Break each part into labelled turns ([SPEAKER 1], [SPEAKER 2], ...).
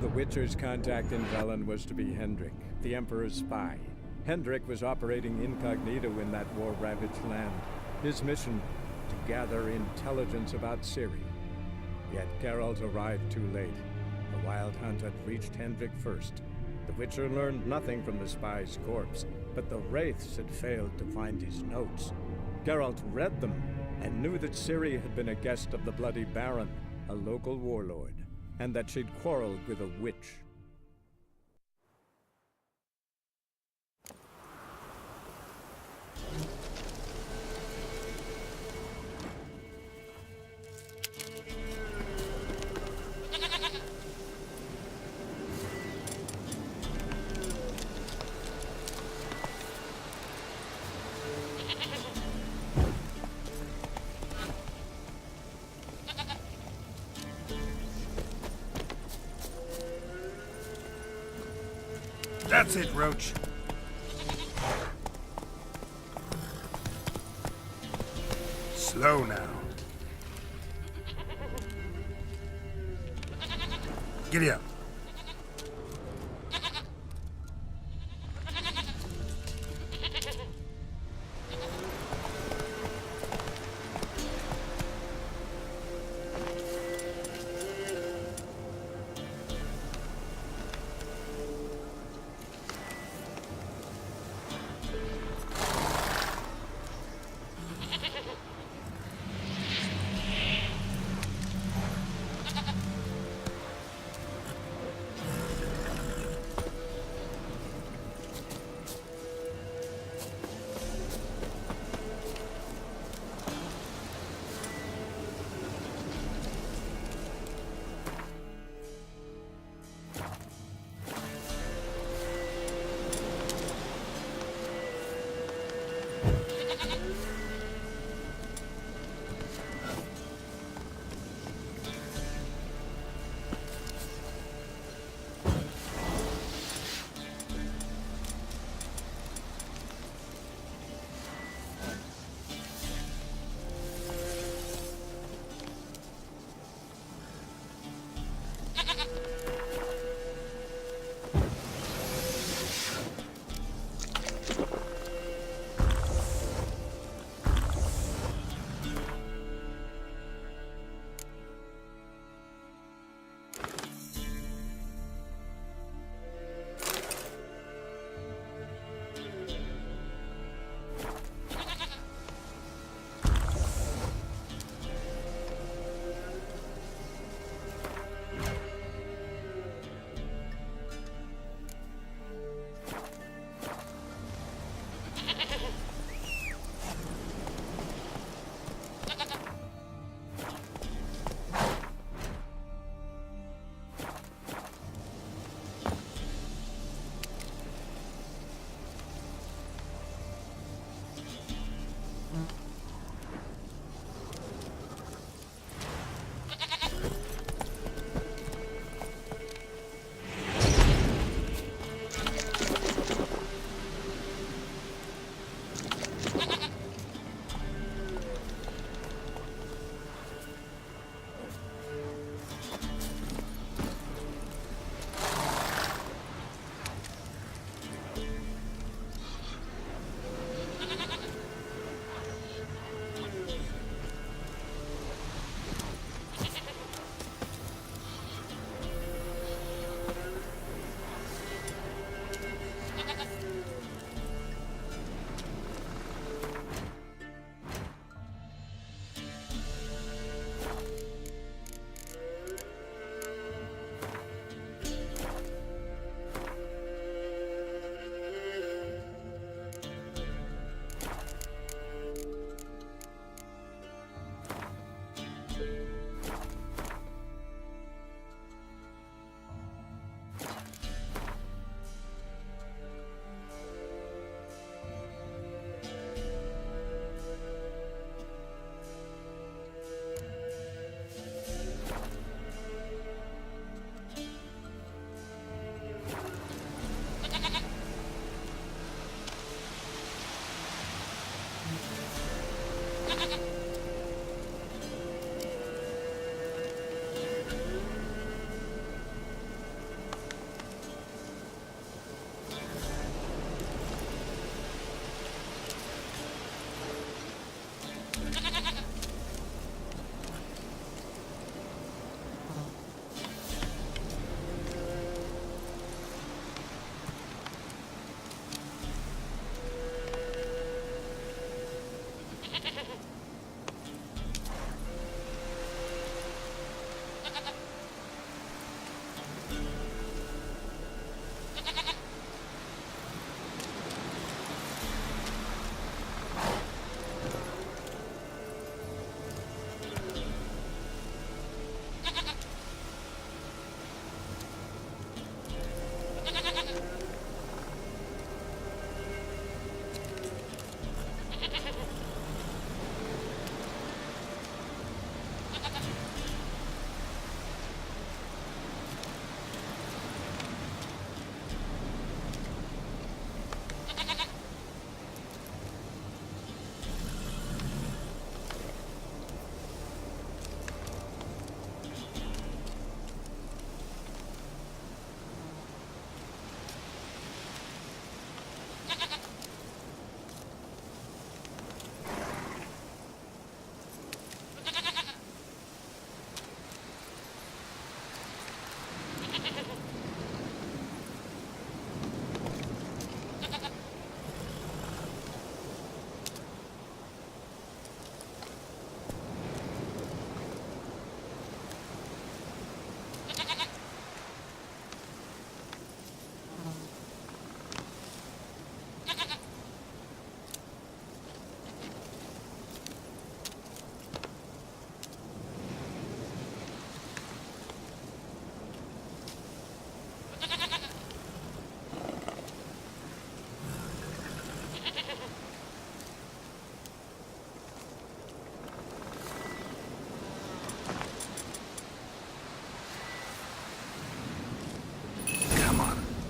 [SPEAKER 1] The Witcher's contact in Velen was to be Hendrik, the Emperor's spy. Hendrik was operating incognito in that war-ravaged land. His mission, to gather intelligence about Ciri. Yet Geralt arrived too late. The Wild Hunt had reached Hendrik first. The Witcher learned nothing from the spy's corpse, but the Wraiths had failed to find his notes. Geralt read them, and knew that Ciri had been a guest of the Bloody Baron, a local warlord, and that she'd quarreled with a witch.
[SPEAKER 2] That's it, Roach. Slow now. Giddy up.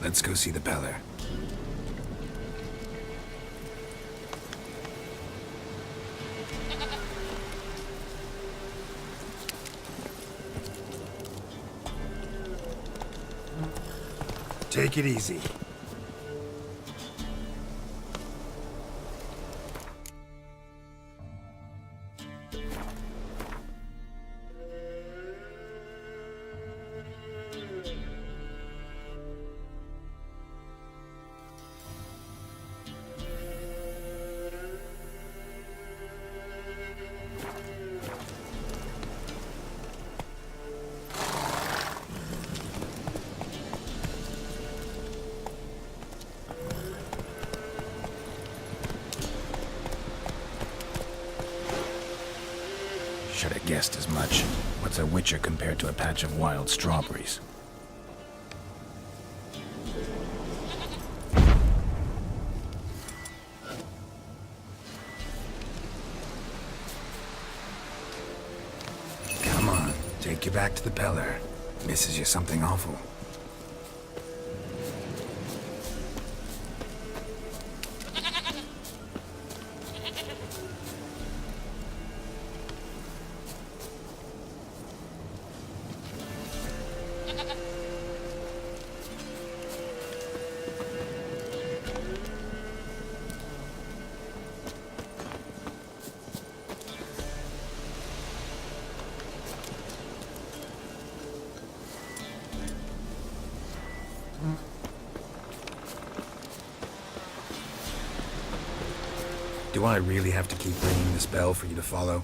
[SPEAKER 2] Let's go see the Peller. Take it easy.
[SPEAKER 3] Should have guessed as much. What's a witcher compared to a patch of wild strawberries?
[SPEAKER 2] Come on, take you back to the Peller. Misses you something awful. Do I really have to keep ringing this bell for you to follow?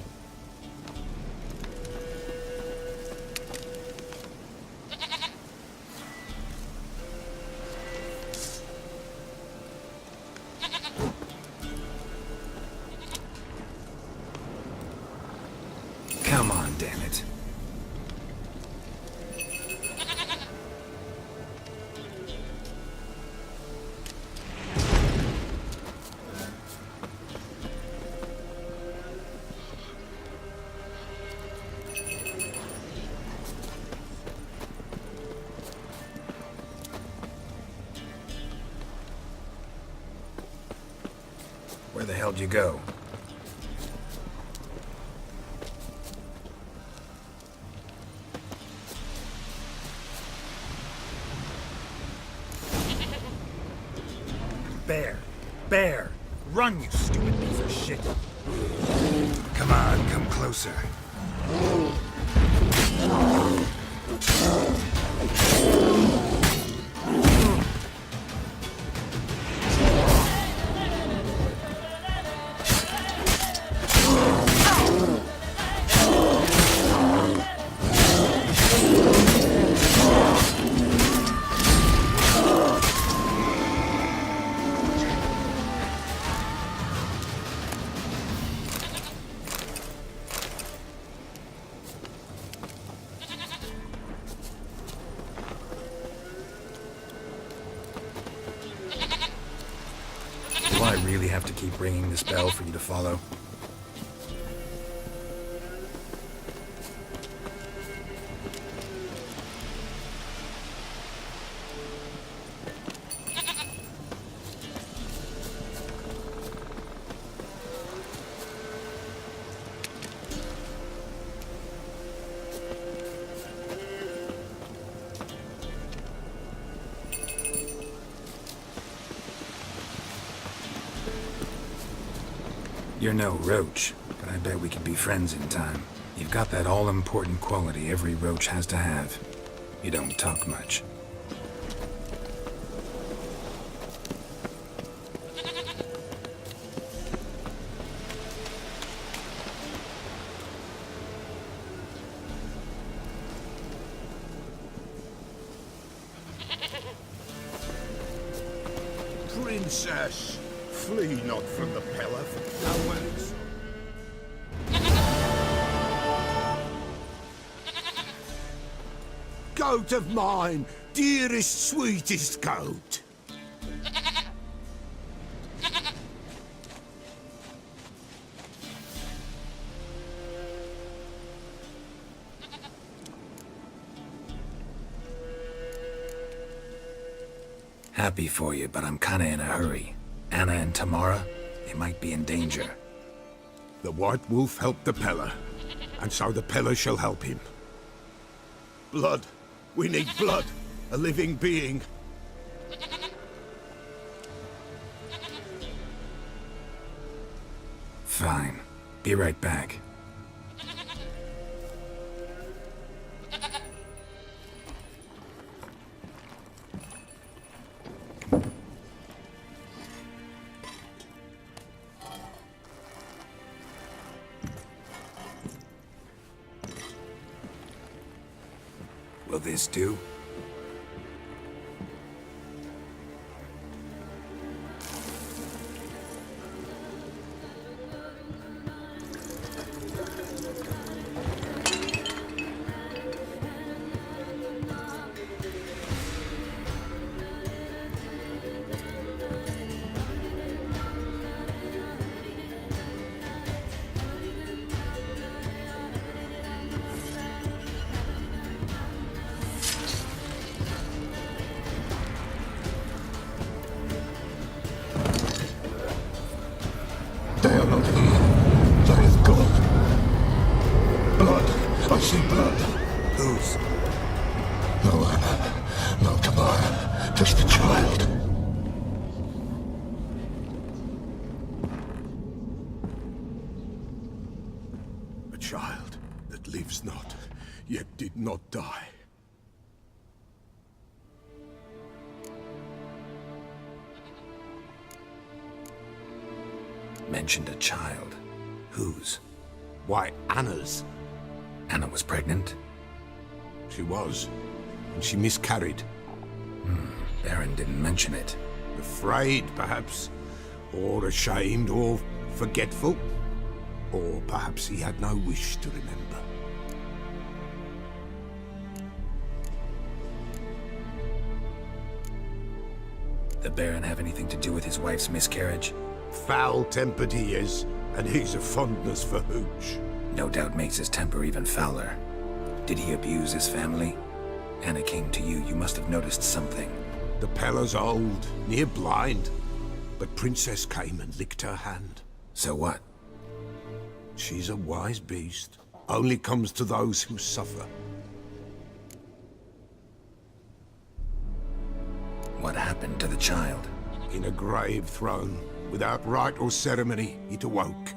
[SPEAKER 2] Come on, damn it. Where the hell did you go? Bear! Run, you stupid piece of shit! Come on, come closer. Do I really have to keep ringing this bell for you to follow? You're no roach, but I bet we could be friends in time. You've got that all-important quality every roach has to have. You don't talk much.
[SPEAKER 4] Princess, flee not from the Peller for cowards. Goat of mine, dearest, sweetest goat.
[SPEAKER 2] Happy for you, but I'm kinda in a hurry. Anna and Tamara, they might be in danger.
[SPEAKER 4] The White Wolf helped the Peller, and so the Peller shall help him. Blood. We need blood. A living being.
[SPEAKER 2] Fine. Be right back. Will this do?
[SPEAKER 4] They are not here. They have gone. Blood. I see blood.
[SPEAKER 2] Whose?
[SPEAKER 4] No Anna. No Tamara. Just the child. A child that lives not, yet did not die.
[SPEAKER 2] Mentioned a child. Whose?
[SPEAKER 4] Why, Anna's.
[SPEAKER 2] Anna was pregnant?
[SPEAKER 4] She was, and she miscarried.
[SPEAKER 2] Baron didn't mention it.
[SPEAKER 4] Afraid, perhaps, or ashamed, or forgetful. Or perhaps he had no wish to remember.
[SPEAKER 2] The Baron have anything to do with his wife's miscarriage?
[SPEAKER 4] Foul-tempered he is, and he's a fondness for hooch.
[SPEAKER 2] No doubt makes his temper even fouler. Did he abuse his family? Anna came to you, you must have noticed something.
[SPEAKER 4] The Peller's old, near blind, but Princess came and licked her hand.
[SPEAKER 2] So what?
[SPEAKER 4] She's a wise beast, only comes to those who suffer.
[SPEAKER 2] What happened to the child?
[SPEAKER 4] In a grave thrown, without rite or ceremony, it awoke.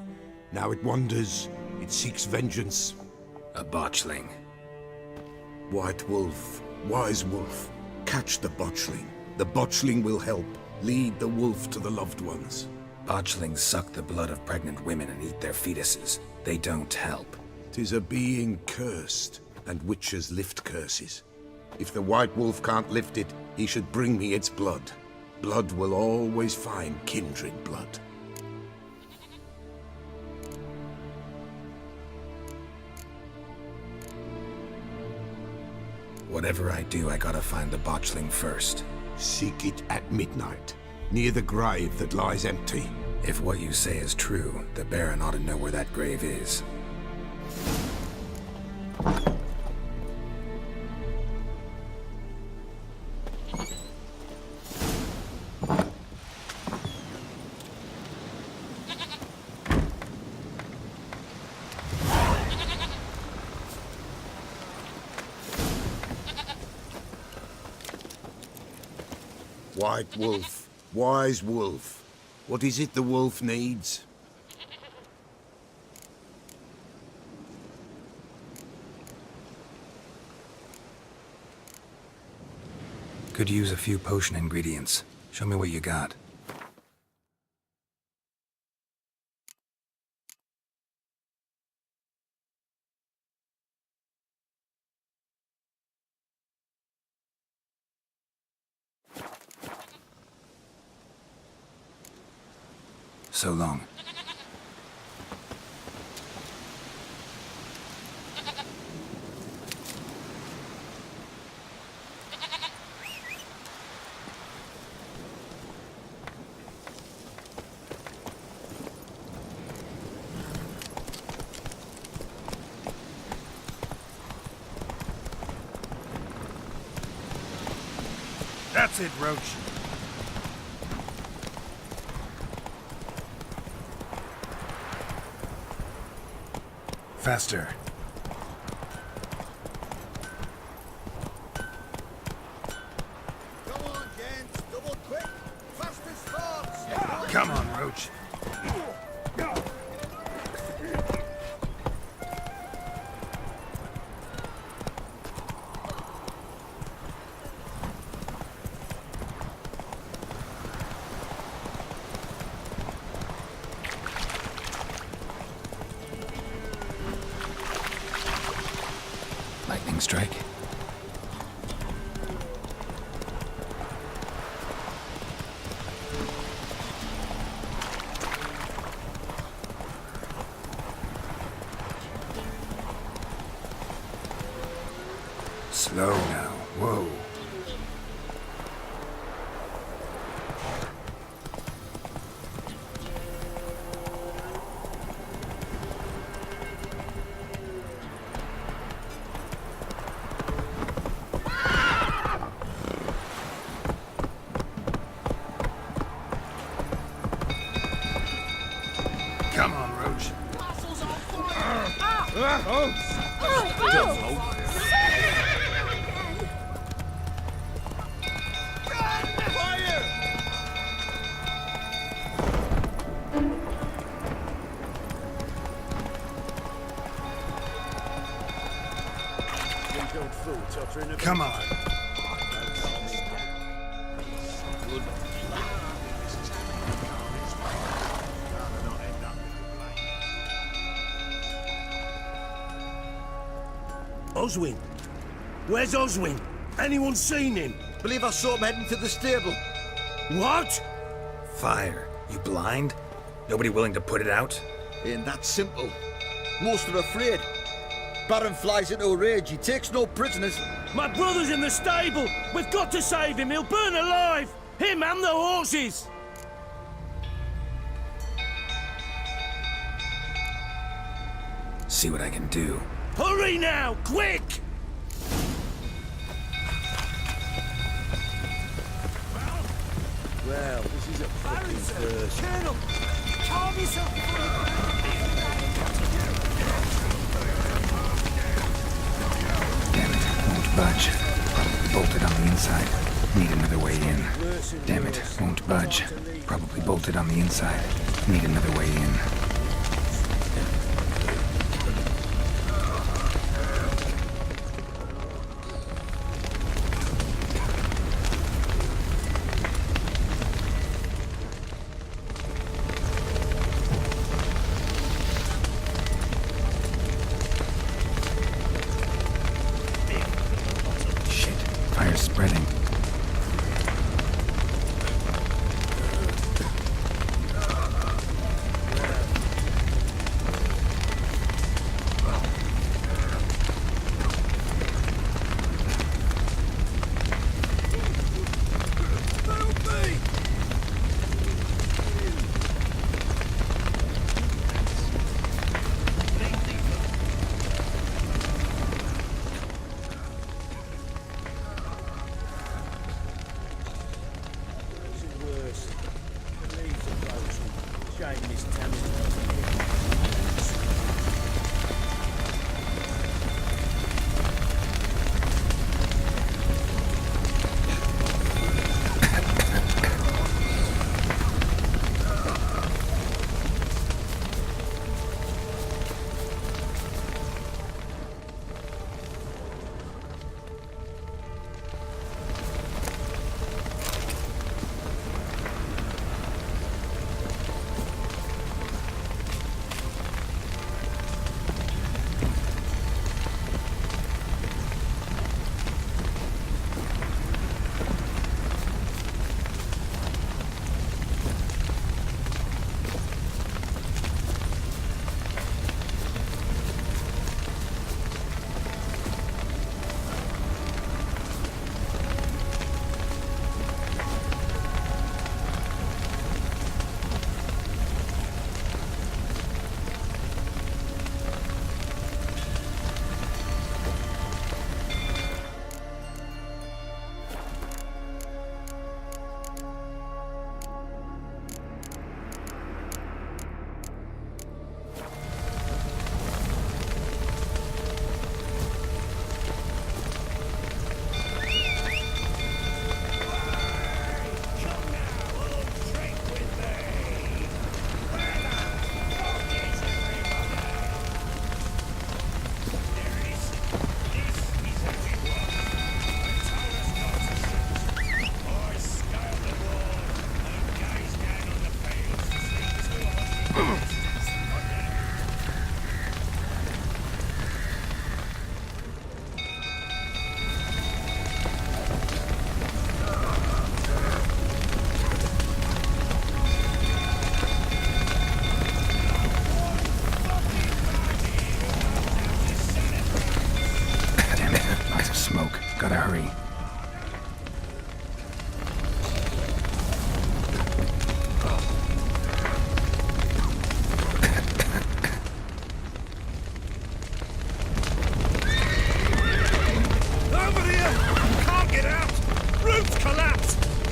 [SPEAKER 4] Now it wanders, it seeks vengeance.
[SPEAKER 2] A botchling.
[SPEAKER 4] White Wolf, Wise Wolf, catch the botchling. The botchling will help, lead the wolf to the loved ones.
[SPEAKER 2] Botchlings suck the blood of pregnant women and eat their fetuses. They don't help.
[SPEAKER 4] 'Tis a being cursed, and witches lift curses. If the White Wolf can't lift it, he should bring me its blood. Blood will always find kindred blood.
[SPEAKER 2] Whatever I do, I gotta find the botchling first.
[SPEAKER 4] Seek it at midnight, near the grave that lies empty.
[SPEAKER 2] If what you say is true, the Baron ought to know where that grave is.
[SPEAKER 4] White Wolf, Wise Wolf. What is it the wolf needs?
[SPEAKER 2] Could use a few potion ingredients. Show me what you got. So long.
[SPEAKER 5] That's it, Roach.
[SPEAKER 2] Faster.
[SPEAKER 5] Come on, gents. Double quick. Fast as sparks.
[SPEAKER 2] Come on, Roach.
[SPEAKER 3] Lightning strike.
[SPEAKER 2] Slow now. Whoa. Come on, Roach. Come on.
[SPEAKER 6] Oswin? Where's Oswin? Anyone seen him?
[SPEAKER 5] Believe I saw him heading to the stable.
[SPEAKER 6] What?
[SPEAKER 2] Fire. You blind? Nobody willing to put it out?
[SPEAKER 5] Ain't that simple. Most are afraid. Baron flies into a rage. He takes no prisoners.
[SPEAKER 6] My brother's in the stable. We've got to save him. He'll burn alive. Him and the horses.
[SPEAKER 2] See what I can do.
[SPEAKER 6] Hurry now, quick!
[SPEAKER 5] Well, this is a fucking first.
[SPEAKER 6] Colonel, calm yourself.
[SPEAKER 2] Damn it, won't budge. Probably bolted on the inside. Need another way in. Damn it, won't budge. Probably bolted on the inside. Need another way in. Shit, fire's spreading.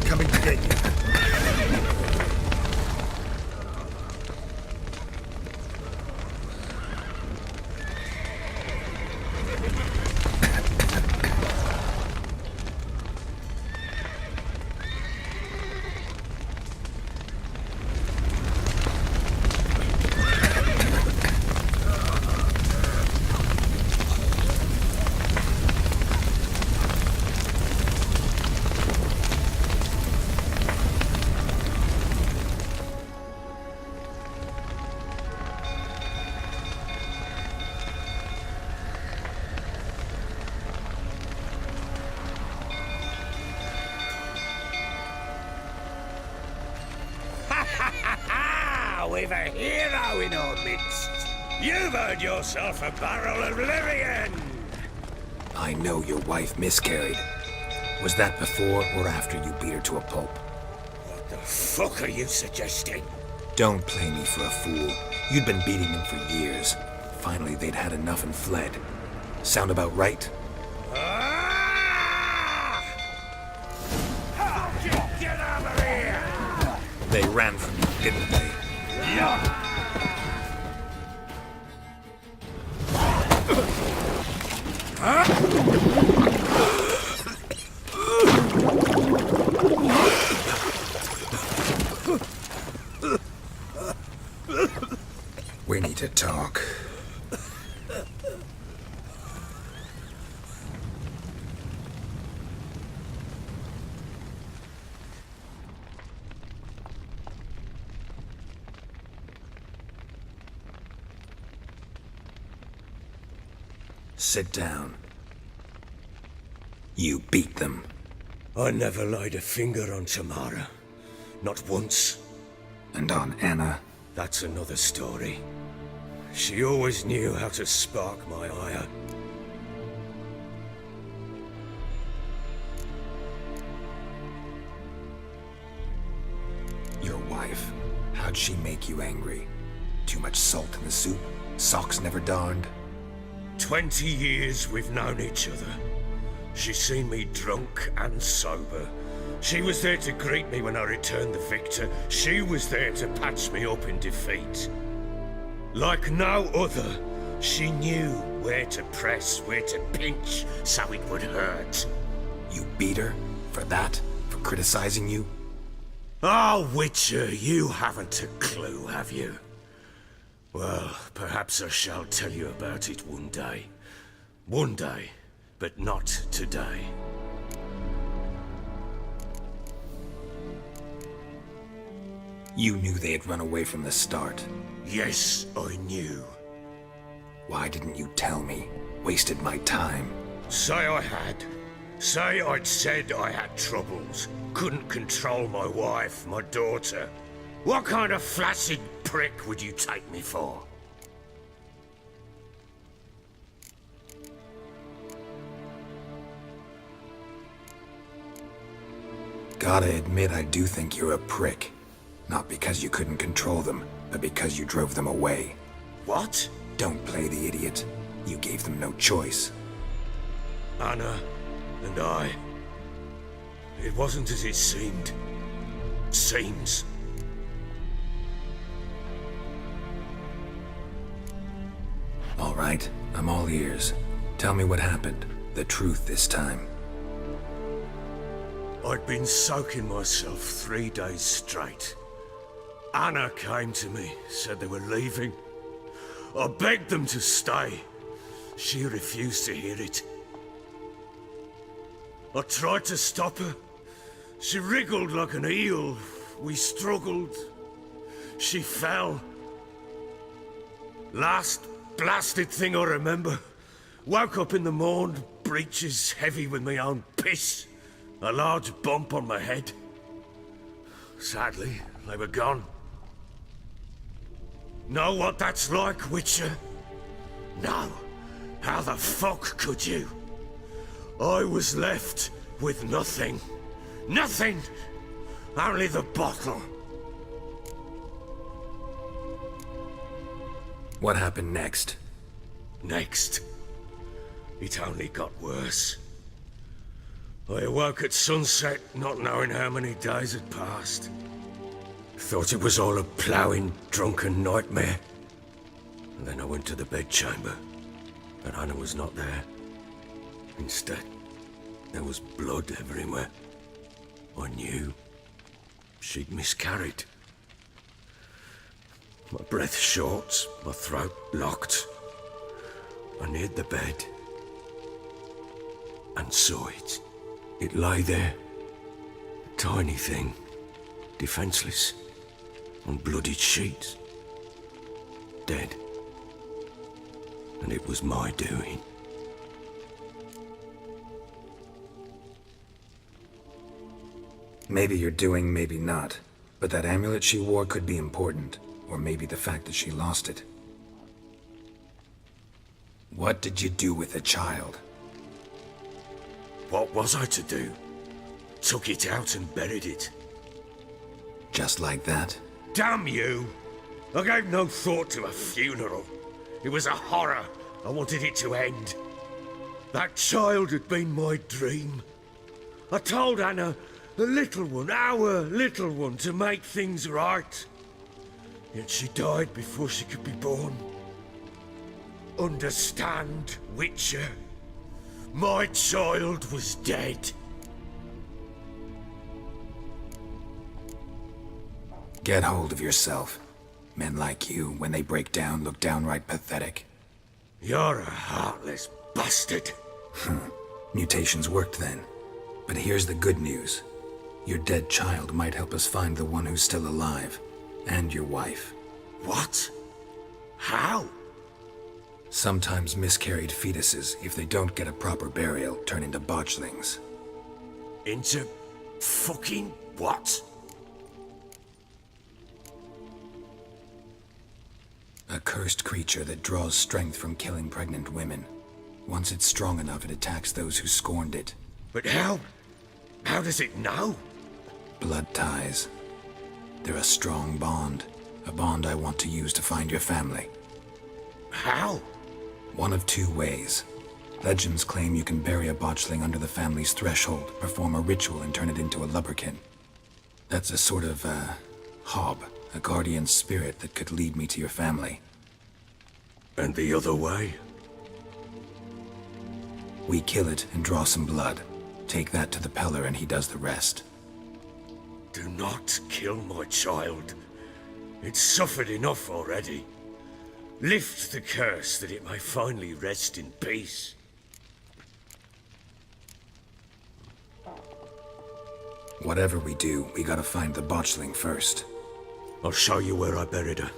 [SPEAKER 5] coming to get you.
[SPEAKER 6] We've a hero in our midst. You've earned yourself a barrel of Lyrian.
[SPEAKER 3] I know your wife miscarried. Was that before or after you beat her to a pulp?
[SPEAKER 6] What the fuck are you suggesting?
[SPEAKER 3] Don't play me for a fool. You'd been beating them for years. Finally, they'd had enough and fled. Sound about right?
[SPEAKER 6] Ah! Fucking get over here!
[SPEAKER 3] They ran from you, didn't they?
[SPEAKER 6] Yeah!
[SPEAKER 3] We need to talk. Sit down. You beat them.
[SPEAKER 6] I never laid a finger on Tamara. Not once.
[SPEAKER 3] And on Anna?
[SPEAKER 6] That's another story. She always knew how to spark my ire.
[SPEAKER 3] Your wife. How'd she make you angry? Too much salt in the soup? Socks never darned?
[SPEAKER 6] 20 years we've known each other. She's seen me drunk and sober. She was there to greet me when I returned the victor. She was there to patch me up in defeat. Like no other, she knew where to press, where to pinch, so it would hurt.
[SPEAKER 3] You beat her? For that? For criticizing you?
[SPEAKER 6] Oh, Witcher, you haven't a clue, have you? Well, perhaps I shall tell you about it one day. One day, but not today.
[SPEAKER 3] You knew they had run away from the start.
[SPEAKER 6] Yes, I knew.
[SPEAKER 3] Why didn't you tell me? Wasted my time.
[SPEAKER 6] Say I had. Say I'd said I had troubles. Couldn't control my wife, my daughter. What kind of flaccid prick would you take me for?
[SPEAKER 3] Gotta admit, I do think you're a prick. Not because you couldn't control them, but because you drove them away.
[SPEAKER 6] What?
[SPEAKER 3] Don't play the idiot. You gave them no choice.
[SPEAKER 6] Anna and I. It wasn't as it seemed. Seems.
[SPEAKER 3] All right, I'm all ears. Tell me what happened. The truth this time.
[SPEAKER 6] I'd been soaking myself 3 days straight. Anna came to me, said they were leaving. I begged them to stay. She refused to hear it. I tried to stop her. She wriggled like an eel. We struggled. She fell. Last blasted thing I remember. Woke up in the morn, breeches heavy with my own piss. A large bump on my head. Sadly, they were gone. Know what that's like, Witcher? No. How the fuck could you? I was left with nothing. Nothing! Only the bottle.
[SPEAKER 3] What happened next?
[SPEAKER 6] Next. It only got worse. I awoke at sunset, not knowing how many days had passed. Thought it was all a ploughing, drunken nightmare. And then I went to the bedchamber, but Anna was not there. Instead, there was blood everywhere. I knew she'd miscarried. My breath short, my throat locked. I neared the bed and saw it. It lay there, a tiny thing, defenseless, on bloodied sheets, dead. And it was my doing.
[SPEAKER 2] Maybe you're doing, maybe not. But that amulet she wore could be important. Or maybe the fact that she lost it. What did you do with the child?
[SPEAKER 6] What was I to do? Took it out and buried it.
[SPEAKER 2] Just like that?
[SPEAKER 6] Damn you! I gave no thought to a funeral. It was a horror. I wanted it to end. That child had been my dream. I told Anna, the little one, our little one, to make things right. Yet she died before she could be born. Understand, Witcher? My child was dead.
[SPEAKER 2] Get hold of yourself. Men like you, when they break down, look downright pathetic.
[SPEAKER 6] You're a heartless bastard.
[SPEAKER 2] Mutations worked then. But here's the good news. Your dead child might help us find the one who's still alive. And your wife.
[SPEAKER 6] What? How?
[SPEAKER 2] Sometimes miscarried fetuses, if they don't get a proper burial, turn into botchlings.
[SPEAKER 6] Into fucking what?
[SPEAKER 2] A cursed creature that draws strength from killing pregnant women. Once it's strong enough, it attacks those who scorned it.
[SPEAKER 6] But how? How does it know?
[SPEAKER 2] Blood ties. They're a strong bond. A bond I want to use to find your family.
[SPEAKER 6] How?
[SPEAKER 2] One of two ways. Legends claim you can bury a botchling under the family's threshold, perform a ritual, and turn it into a lubberkin. That's a sort of, hob, a guardian spirit that could lead me to your family.
[SPEAKER 6] And the other way?
[SPEAKER 2] We kill it and draw some blood. Take that to the Peller and he does the rest.
[SPEAKER 6] Do not kill my child. It's suffered enough already. Lift the curse that it may finally rest in peace.
[SPEAKER 2] Whatever we do, we gotta find the botchling first.
[SPEAKER 6] I'll show you where I buried her,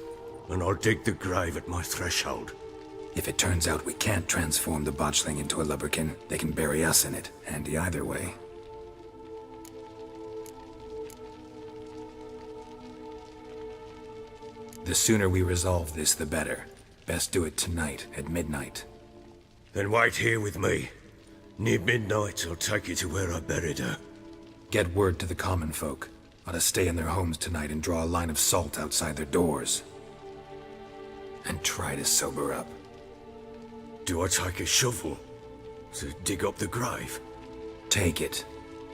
[SPEAKER 6] and I'll dig the grave at my threshold.
[SPEAKER 2] If it turns out we can't transform the botchling into a lubberkin, they can bury us in it. Handy either way. The sooner we resolve this, the better. Best do it tonight, at midnight.
[SPEAKER 6] Then wait here with me. Near midnight, I'll take you to where I buried her.
[SPEAKER 2] Get word to the common folk. Ought to stay in their homes tonight and draw a line of salt outside their doors. And try to sober up.
[SPEAKER 6] Do I take a shovel to dig up the grave?
[SPEAKER 2] Take it.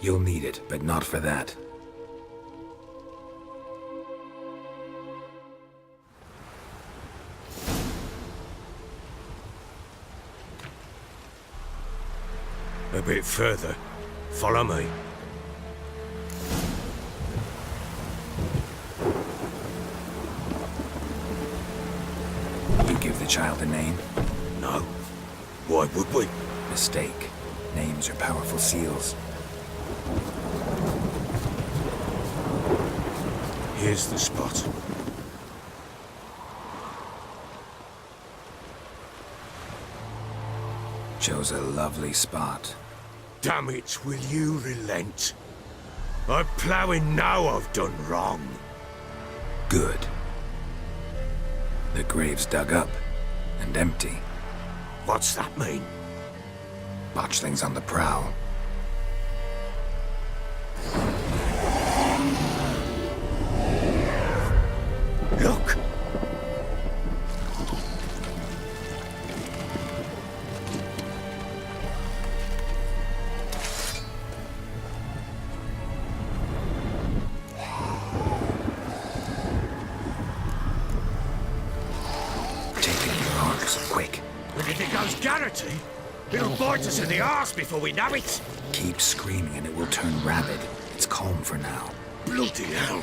[SPEAKER 2] You'll need it, but not for that.
[SPEAKER 6] A bit further. Follow me.
[SPEAKER 2] You give the child a name?
[SPEAKER 6] No. Why would we?
[SPEAKER 2] Mistake. Names are powerful seals.
[SPEAKER 6] Here's the spot.
[SPEAKER 2] Chose a lovely spot.
[SPEAKER 6] Damn it, will you relent? I'm ploughing now I've done wrong.
[SPEAKER 2] Good. The grave's dug up and empty.
[SPEAKER 6] What's that mean?
[SPEAKER 2] Botchling's on the prowl.
[SPEAKER 6] Look! knows Garrity? It'll bite us in the arse before we know it.
[SPEAKER 3] Keep screaming and it will turn rabid. It's calm for now.
[SPEAKER 6] Bloody hell.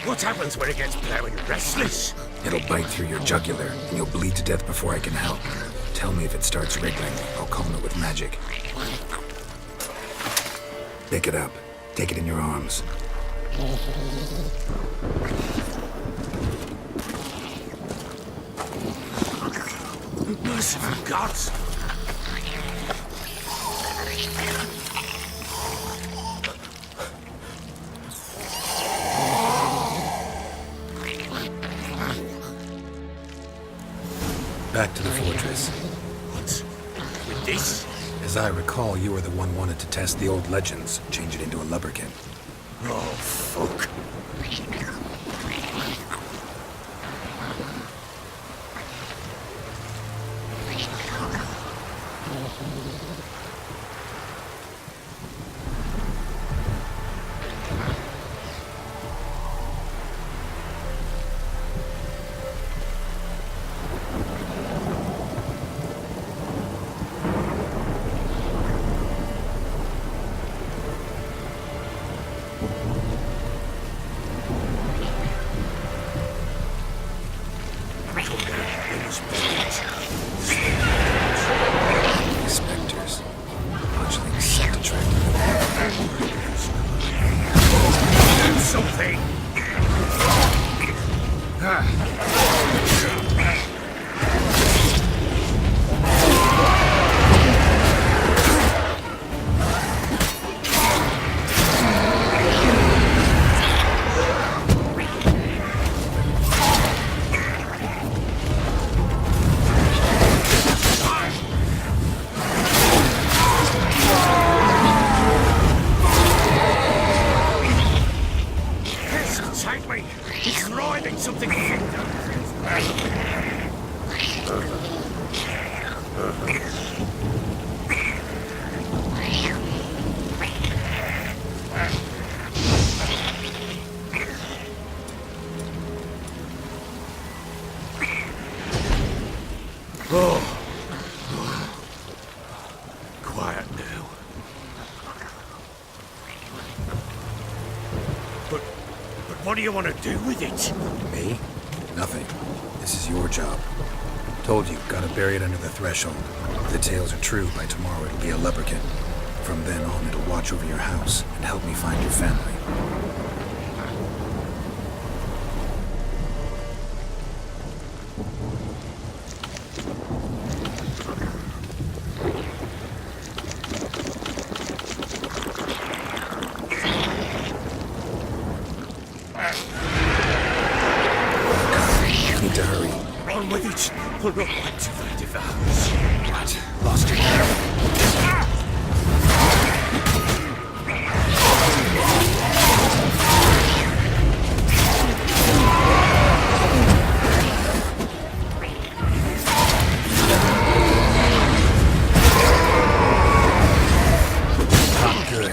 [SPEAKER 6] What happens when it gets plowing restless?
[SPEAKER 3] It'll bite through your jugular, and you'll bleed to death before I can help. Tell me if it starts wriggling. I'll calm it with magic. Pick it up. Take it in your arms.
[SPEAKER 6] Merciful gods!
[SPEAKER 3] Back to the fortress.
[SPEAKER 6] What? With this?
[SPEAKER 3] As I recall, you were the one wanted to test the old legends, change it into a lubricant.
[SPEAKER 6] Oh, fuck.
[SPEAKER 3] Spectres. Fledglings set to track
[SPEAKER 6] Something! Take me! He's riding something! Oh. Quiet now. But what do you want to do with it?
[SPEAKER 3] Me? Nothing. This is your job. Told you, gotta bury it under the threshold. If the tales are true, by tomorrow it'll be a lubricant. From then on, it'll watch over your house and help me find your family. Need to hurry.
[SPEAKER 6] On with it! We'll not wait till they devours.
[SPEAKER 3] What? Lost your nerve? Not good.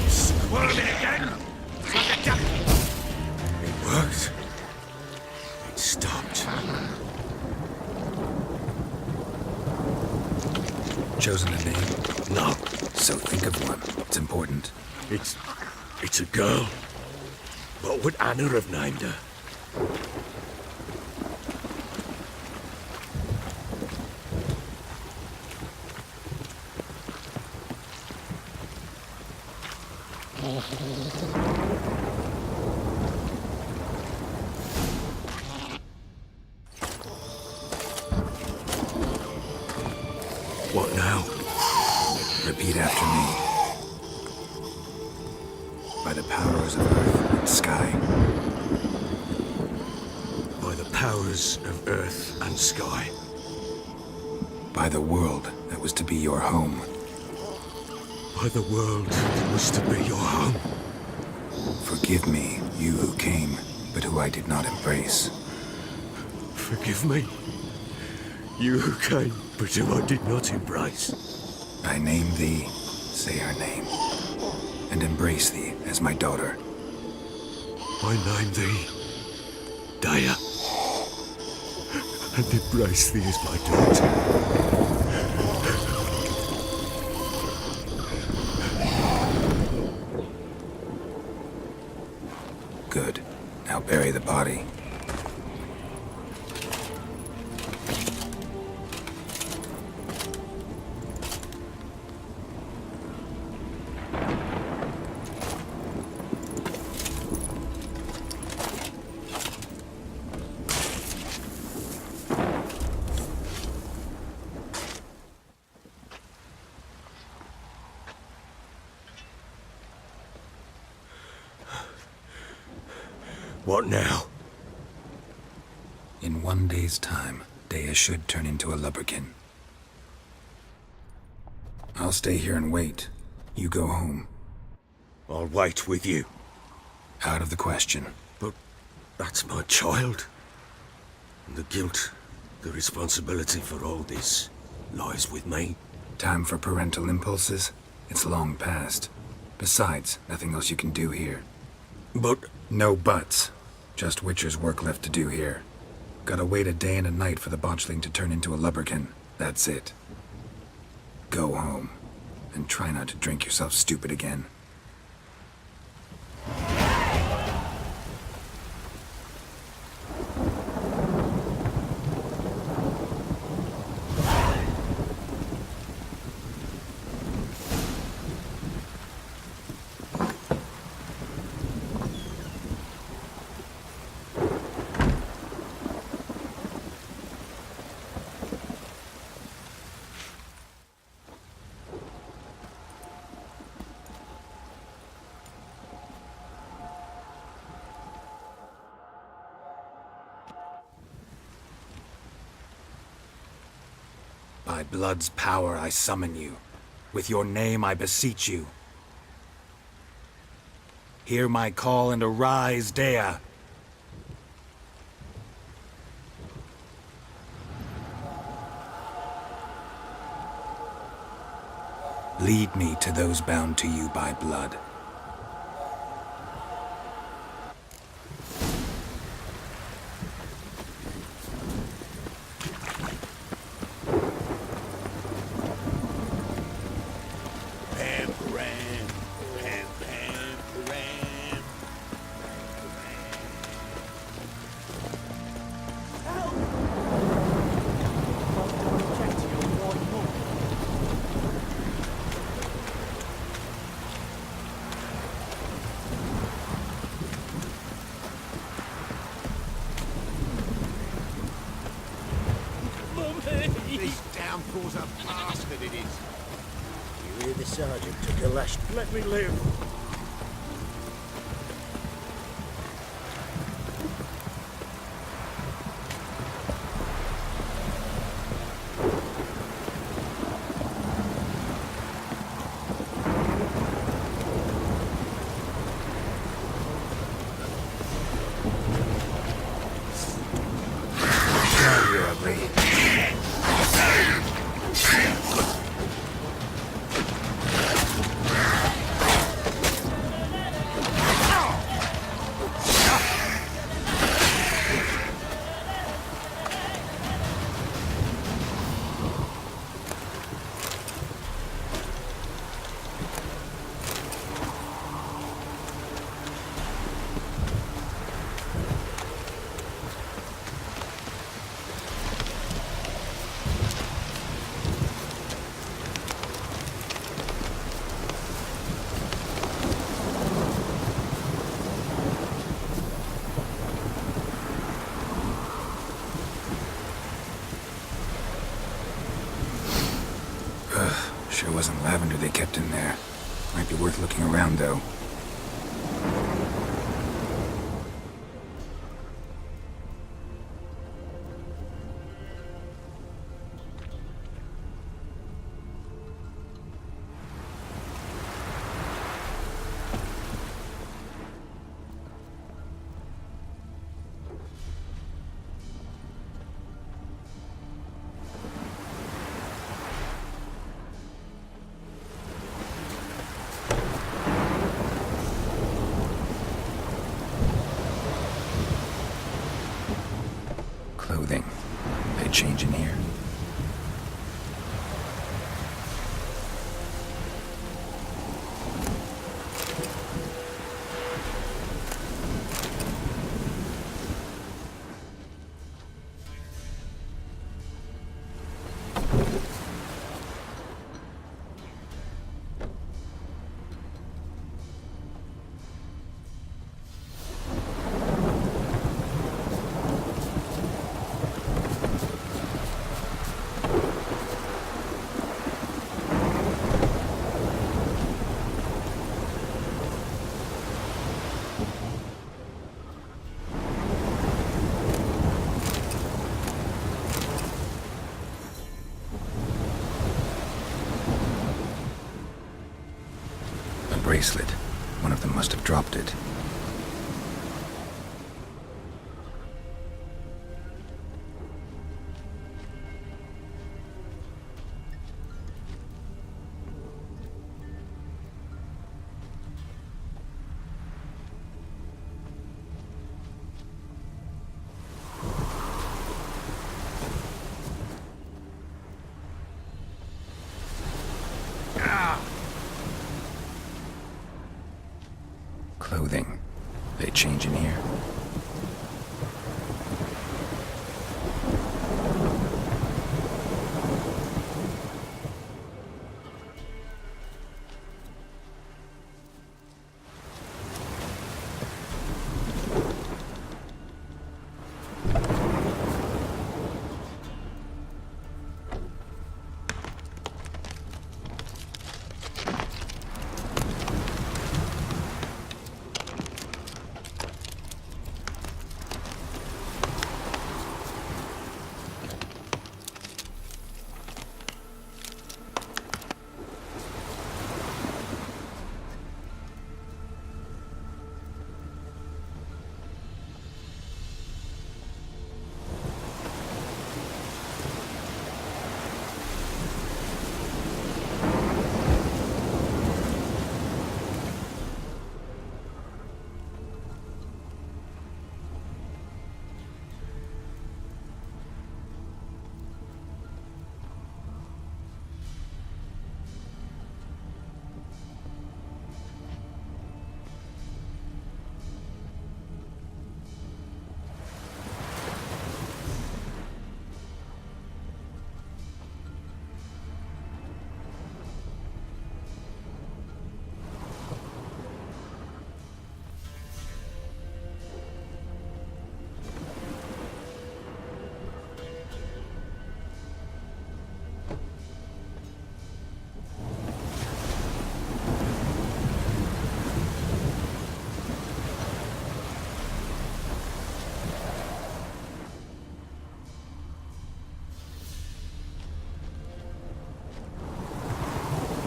[SPEAKER 6] Squirming again! Like a duck! It worked. It stopped.
[SPEAKER 3] Chosen a name?
[SPEAKER 6] No,
[SPEAKER 3] So think of one. It's important.
[SPEAKER 6] it's a girl. What would Anna have named her? What now?
[SPEAKER 3] Repeat after me. By the powers of earth and sky.
[SPEAKER 6] By the powers of earth and sky.
[SPEAKER 3] By the world that was to be your home.
[SPEAKER 6] By the world that was to be your home.
[SPEAKER 3] Forgive me, you who came, but who I did not embrace.
[SPEAKER 6] Forgive me. You who came, but who I did not embrace.
[SPEAKER 2] I name thee, say her name, and embrace thee as my daughter.
[SPEAKER 6] I name thee Daya, and embrace thee as my daughter.
[SPEAKER 2] Good. Now bury the body.
[SPEAKER 6] What now?
[SPEAKER 2] In 1 day's time, Daya should turn into a lubberkin. I'll stay here and wait. You go home.
[SPEAKER 6] I'll wait with you.
[SPEAKER 2] Out of the question.
[SPEAKER 6] But that's my child. And the guilt, the responsibility for all this lies with me.
[SPEAKER 2] Time for parental impulses? It's long past. Besides, nothing else you can do here.
[SPEAKER 6] But
[SPEAKER 2] No buts. Just Witcher's work left to do here. Gotta wait a day and a night for the botchling to turn into a lubberkin. That's it. Go home. And try not to drink yourself stupid again. By blood's power I summon you. With your name I beseech you. Hear my call and arise, Daya. Lead me to those bound to you by blood.
[SPEAKER 4] This downpour's a bastard, it is.
[SPEAKER 5] You hear the sergeant took a lash. Let me live. Sure wasn't lavender they kept in there. Might be worth looking around, though.
[SPEAKER 2] change in here? Bracelet. One of them must have dropped it. Clothing. They change in here?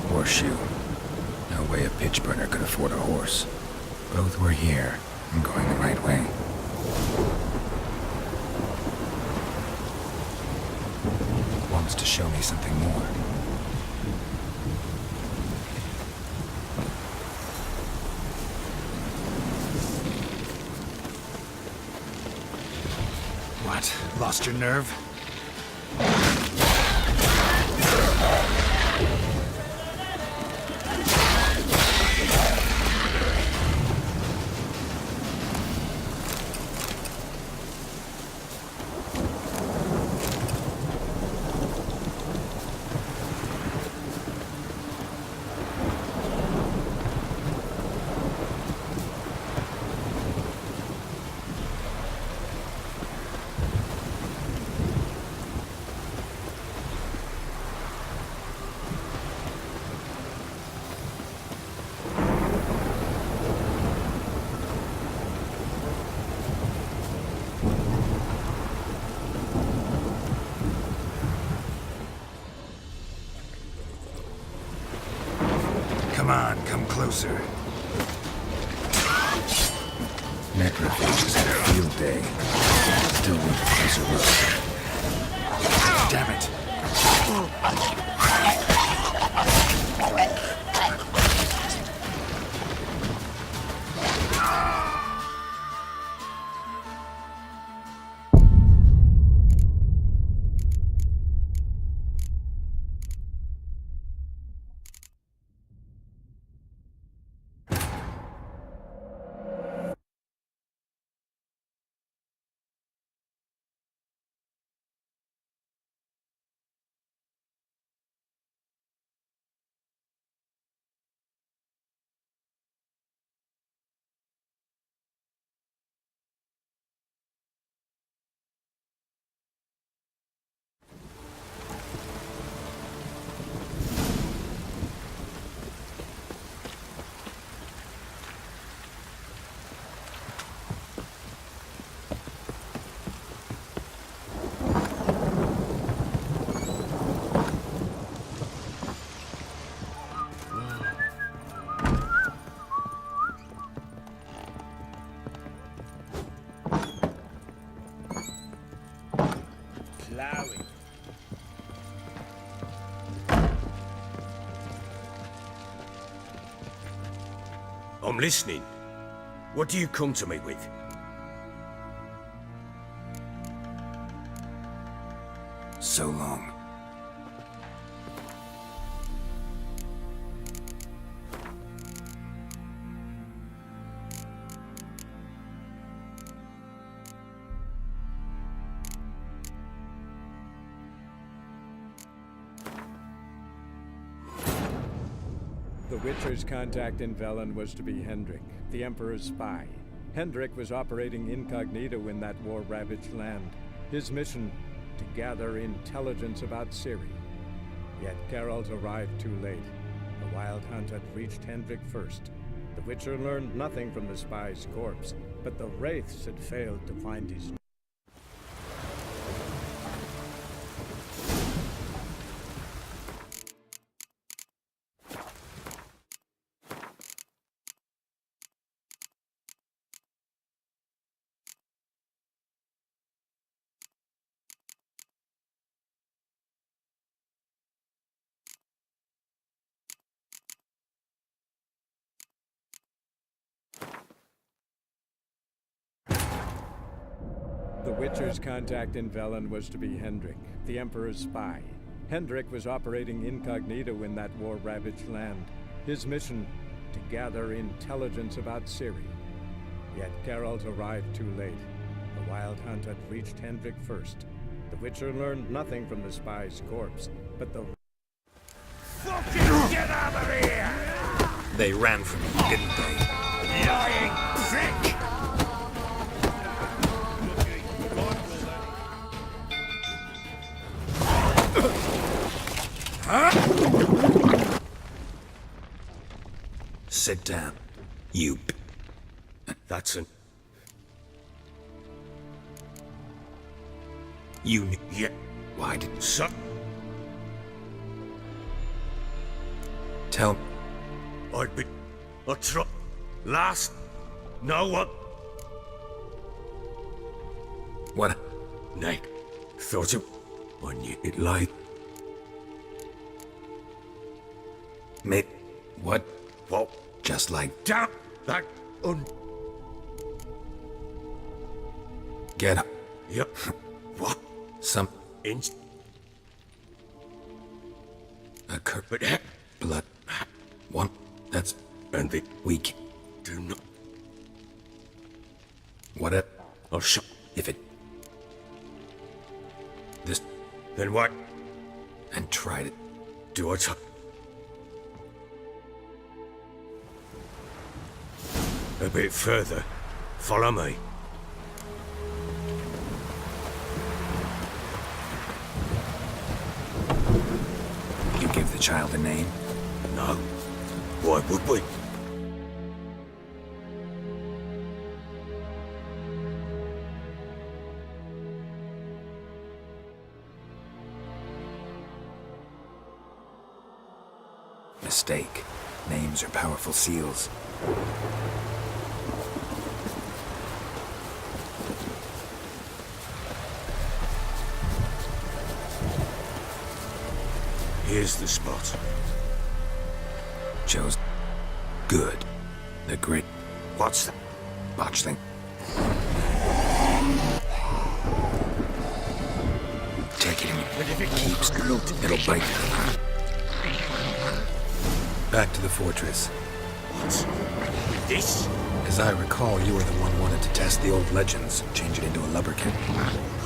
[SPEAKER 2] Horseshoe. No way a pitch burner could afford a horse. Both were here. I'm going the right way. Wants to show me something more.
[SPEAKER 3] What? Lost your nerve? Come on, come closer.
[SPEAKER 2] Necrophages had a field day. Still need a closer look.
[SPEAKER 3] Damn it.
[SPEAKER 6] I'm listening. What do you come to me with?
[SPEAKER 2] So long.
[SPEAKER 1] The Witcher's contact in Velen was to be Hendrik, the Emperor's spy. Hendrik was operating incognito in that war-ravaged land. His mission, to gather intelligence about Ciri. Yet Geralt arrived too late. The Wild Hunt had reached Hendrik first. The Witcher learned nothing from the spy's corpse, but the Wraiths had failed to find his... The Witcher's contact in Velen was to be Hendrik, the Emperor's spy. Hendrik was operating incognito in that war-ravaged land. His mission, to gather intelligence about Ciri. Yet Geralt arrived too late. The Wild Hunt had reached Hendrik first. The Witcher learned nothing from the spy's corpse, but the...
[SPEAKER 6] Fucking get out of here!
[SPEAKER 3] They ran from me, didn't they?
[SPEAKER 6] Lying prick!
[SPEAKER 3] Sit down. You...
[SPEAKER 6] That's an...
[SPEAKER 3] You knew...
[SPEAKER 6] Yeah.
[SPEAKER 3] Why did...
[SPEAKER 6] So...
[SPEAKER 3] Tell me.
[SPEAKER 6] I'd be... I try... Last... No one...
[SPEAKER 3] What?
[SPEAKER 6] Nick. Thought it... I knew it lied.
[SPEAKER 3] Mate. What?
[SPEAKER 6] Well...
[SPEAKER 3] Just like...
[SPEAKER 6] Damn! That...
[SPEAKER 3] Get up.
[SPEAKER 6] Yep. What?
[SPEAKER 3] Some...
[SPEAKER 6] Inch...
[SPEAKER 3] Occur...
[SPEAKER 6] But...
[SPEAKER 3] Blood. One. That's...
[SPEAKER 6] And the...
[SPEAKER 3] Weak.
[SPEAKER 6] Do not...
[SPEAKER 3] Whatever.
[SPEAKER 6] I'll shut...
[SPEAKER 3] If it... This...
[SPEAKER 6] Then what?
[SPEAKER 3] And tried it.
[SPEAKER 6] Do I tell... A bit further. Follow me.
[SPEAKER 3] You give the child a name?
[SPEAKER 6] No. Why would we?
[SPEAKER 2] Mistake. Names are powerful seals.
[SPEAKER 6] Here's the spot.
[SPEAKER 2] Chose. Good. The great
[SPEAKER 6] What's that?
[SPEAKER 2] botchling. Take it in.
[SPEAKER 6] And if it keeps
[SPEAKER 2] It'll bite.
[SPEAKER 3] Back to the fortress.
[SPEAKER 6] What? This?
[SPEAKER 3] As I recall, you were the one wanted to test the old legends, change it into a lubberkin.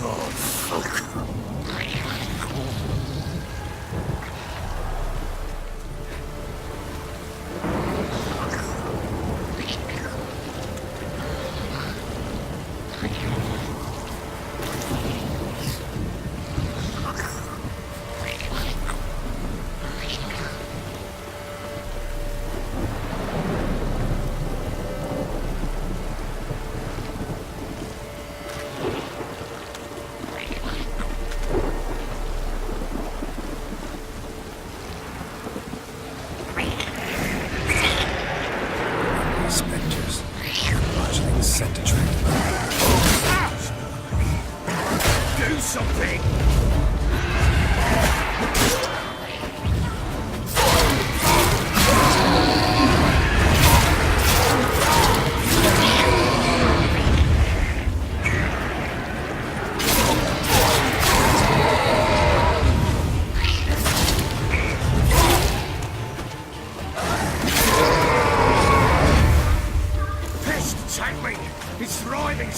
[SPEAKER 6] Oh, fuck.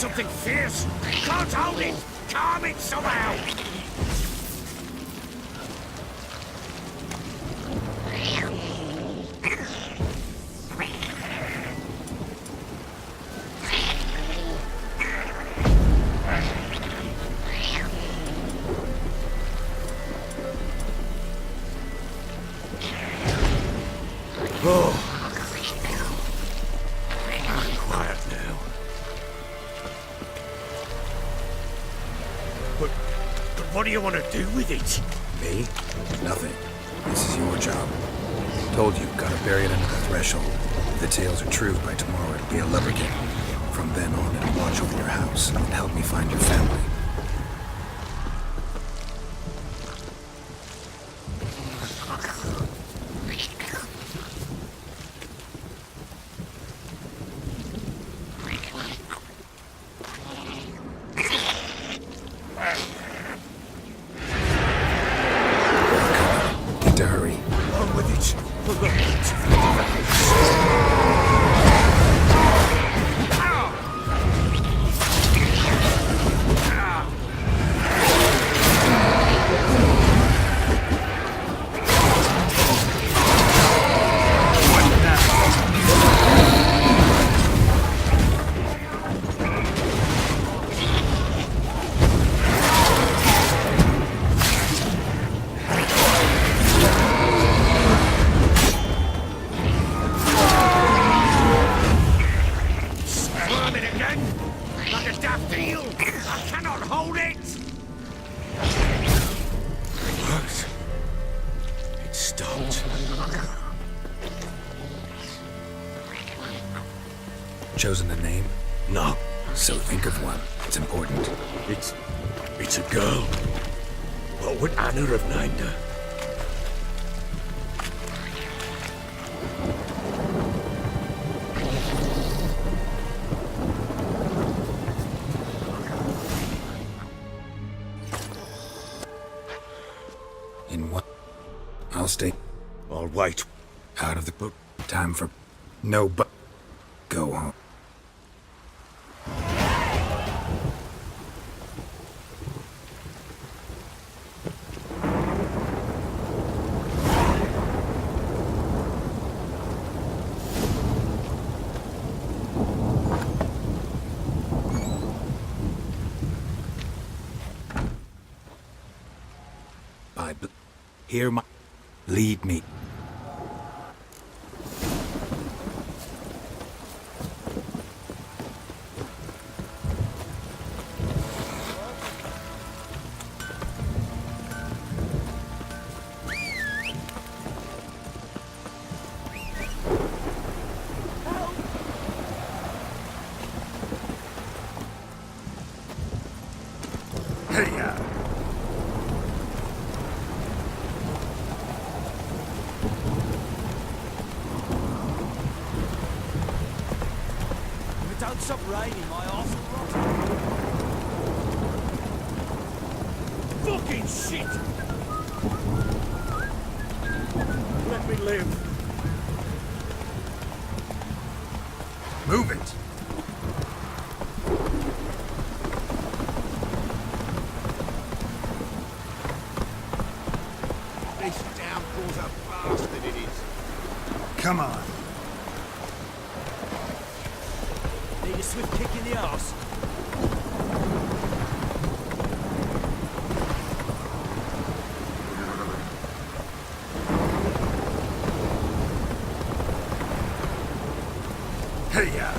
[SPEAKER 6] something fierce. Can't hold it. Calm it somehow. Oh. Quiet now. But what do you want to do with it?
[SPEAKER 3] Me? Nothing. This is your job. Told you, gotta bury it under the threshold. If the tales are true, by tomorrow it'll be a lubricant. From then on, it'll watch over your house and help me find your family. Need to hurry.
[SPEAKER 6] On with it. Squirming again? Like a daft eel? I cannot hold it! It worked. It stopped.
[SPEAKER 3] Chosen a name?
[SPEAKER 6] No,
[SPEAKER 3] So think of one. It's important.
[SPEAKER 6] it's a girl. What would Anna have named her?
[SPEAKER 3] In what? I'll stay
[SPEAKER 6] I'll wait.
[SPEAKER 3] out of the boat. Time for no but. Go home. Hear my... Lead me.
[SPEAKER 6] Hey-ya!
[SPEAKER 7] Don't stop raining, my arse will rot.
[SPEAKER 6] Fucking shit! Let me live.
[SPEAKER 3] Move it!
[SPEAKER 4] This downpour's a bastard, it is.
[SPEAKER 3] Come on.
[SPEAKER 7] Need a swift kick in the arse.
[SPEAKER 3] Hey-ya!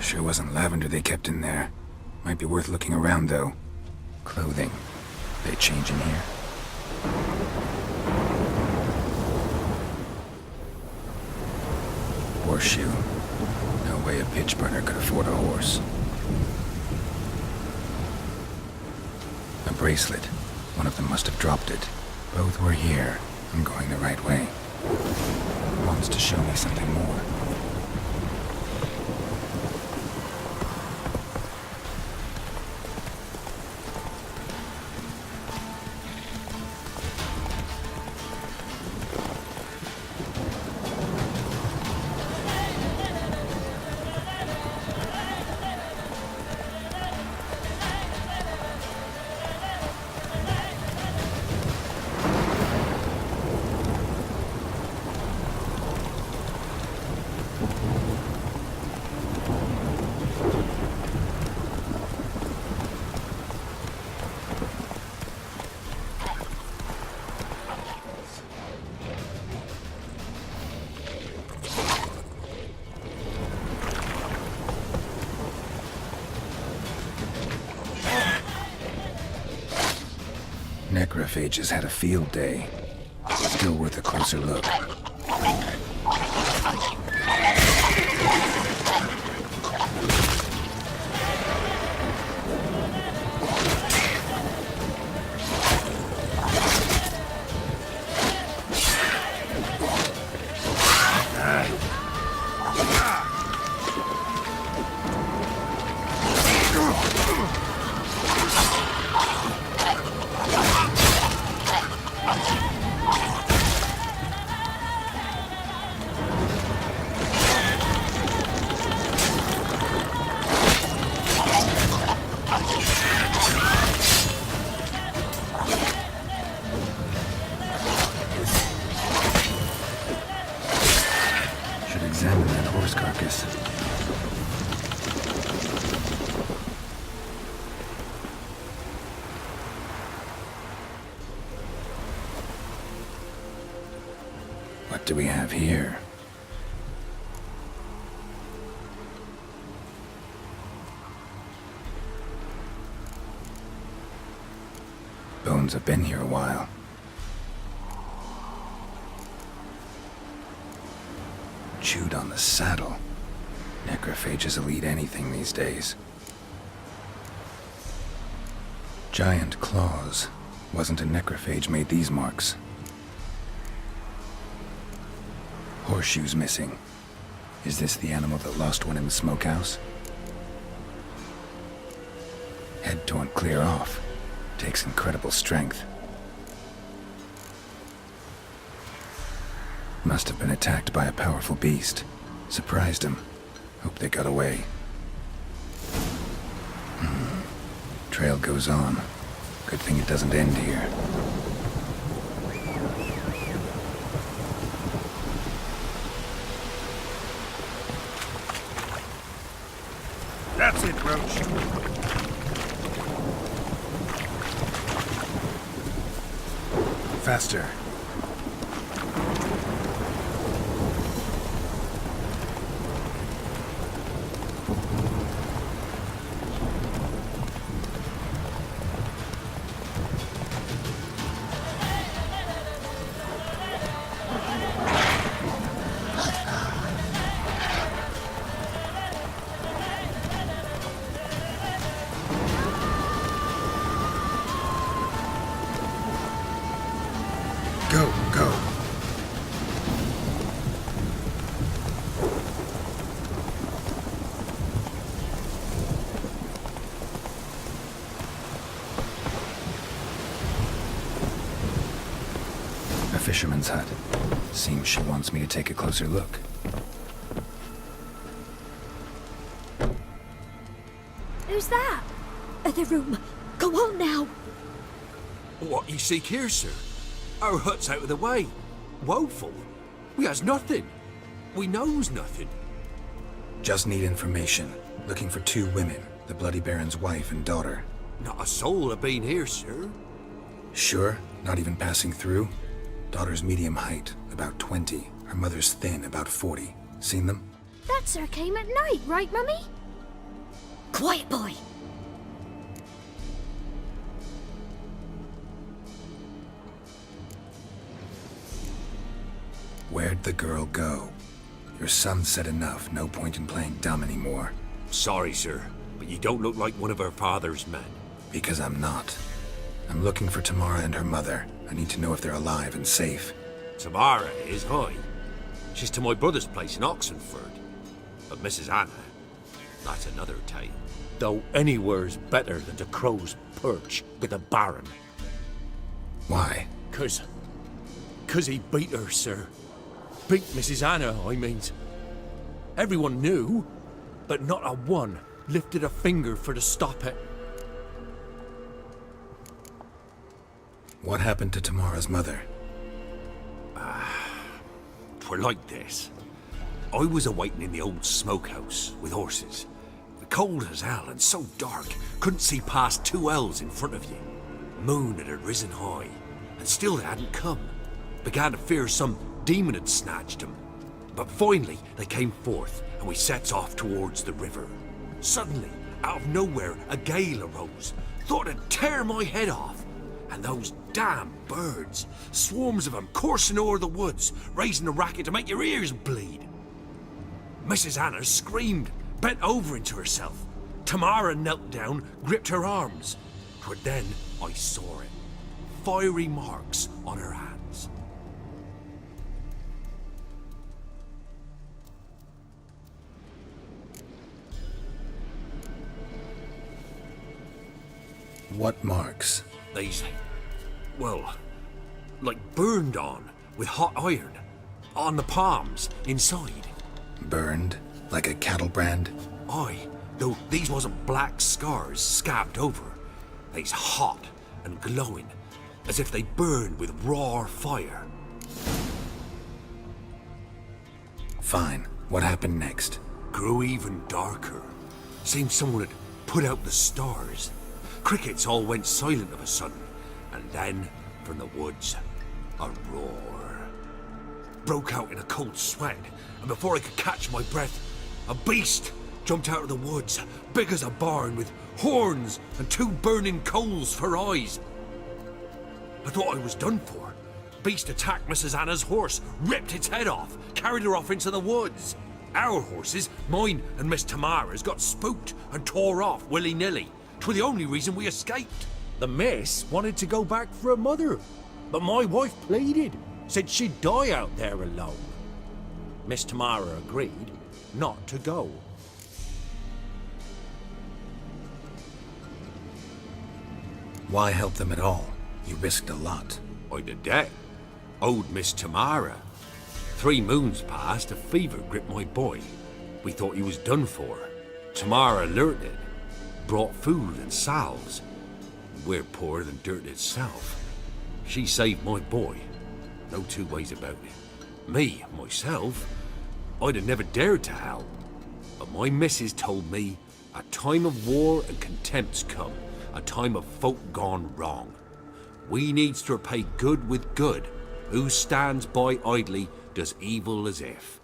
[SPEAKER 3] Sure wasn't lavender they kept in there. Might be worth looking around, though. Clothing. They change in here?
[SPEAKER 2] horseshoe. No way a pitch burner could afford a horse. A bracelet. One of them must have dropped it. Both were here. I'm going the right way. Wants to show me something more. Necrophages had a field day. Still worth a closer look. Examine that horse carcass. What do we have here? Bones have been here a while. Chewed on the saddle. Necrophages will eat anything these days. Giant claws. Wasn't a necrophage made these marks. Horseshoes missing. Is this the animal that lost one in the smokehouse? Head torn clear off. Takes incredible strength. Must have been attacked by a powerful beast. Surprised him. Hope they got away. Trail goes on. Good thing it doesn't end here.
[SPEAKER 8] That's it, Roach.
[SPEAKER 2] Faster. Go. A fisherman's hut. Seems she wants me to take a closer look.
[SPEAKER 9] Who's that? The room. Go on now.
[SPEAKER 10] What you seek here, sir? Our hut's out of the way. Woeful. We has nothing. We knows nothing.
[SPEAKER 2] Just need information. Looking for 2 women. The Bloody Baron's wife and daughter.
[SPEAKER 10] Not a soul have been here, sir.
[SPEAKER 2] Sure? Not even passing through? Daughter's medium height, about 20. Her mother's thin, about 40. Seen them?
[SPEAKER 9] That sir came at night, right, Mummy? Quiet, boy.
[SPEAKER 2] Where'd the girl go? Your son said enough. No point in playing dumb anymore.
[SPEAKER 10] Sorry, sir, but you don't look like one of her father's men.
[SPEAKER 2] Because I'm not. I'm looking for Tamara and her mother. I need to know if they're alive and safe.
[SPEAKER 10] Tamara is high. She's to my brother's place in Oxenford. But Mrs. Anna, that's another tale. Though anywhere's better than the Crow's Perch with the Baron.
[SPEAKER 2] Why?
[SPEAKER 7] 'Cause he beat her, sir. Beat Mrs. Anna, I means. Everyone knew, but not a one lifted a finger for to stop it.
[SPEAKER 2] What happened to Tamara's mother?
[SPEAKER 10] Twere like this. I was awaiting in the old smokehouse with horses. Cold as hell and so dark, couldn't see past 2 ells in front of you. Moon had risen high, and still they hadn't come. Began to fear some demon had snatched them. But finally they came forth, and we sets off towards the river. Suddenly, out of nowhere, a gale arose. Thought it'd tear my head off. And those damn birds, swarms of them coursing o'er the woods, raising a racket to make your ears bleed. Mrs. Anna screamed, bent over into herself. Tamara knelt down, gripped her arms. 'Twere then I saw it. Fiery marks on her hands.
[SPEAKER 2] What marks?
[SPEAKER 10] These, well, like burned on with hot iron. On the palms, inside.
[SPEAKER 2] Burned? Like a cattle brand?
[SPEAKER 10] Aye, though these wasn't black scars scabbed over. They's hot and glowing, as if they burned with raw fire.
[SPEAKER 2] Fine. What happened next?
[SPEAKER 10] Grew even darker. Seemed someone had put out the stars. Crickets all went silent of a sudden, and then, from the woods, a roar. Broke out in a cold sweat, and before I could catch my breath, a beast jumped out of the woods, big as a barn, with horns and 2 burning coals for eyes. I thought I was done for. Beast attacked Mrs. Anna's horse, ripped its head off, carried her off into the woods. Our horses, mine and Miss Tamara's, got spooked and tore off willy-nilly. 'Twere the only reason we escaped.
[SPEAKER 7] The miss wanted to go back for her mother, but my wife pleaded, said she'd die out there alone. Miss Tamara agreed not to go.
[SPEAKER 2] Why help them at all? You risked a lot.
[SPEAKER 10] I'd a debt. Owed Miss Tamara. 3 moons passed, a fever gripped my boy. We thought he was done for. Tamara alerted. Brought food and salves. We're poorer than dirt itself. She saved my boy. No 2 ways about it. Me, myself, I'd have never dared to help. But my missus told me a time of war and contempt's come. A time of folk gone wrong. We needs to repay good with good. Who stands by idly does evil as if.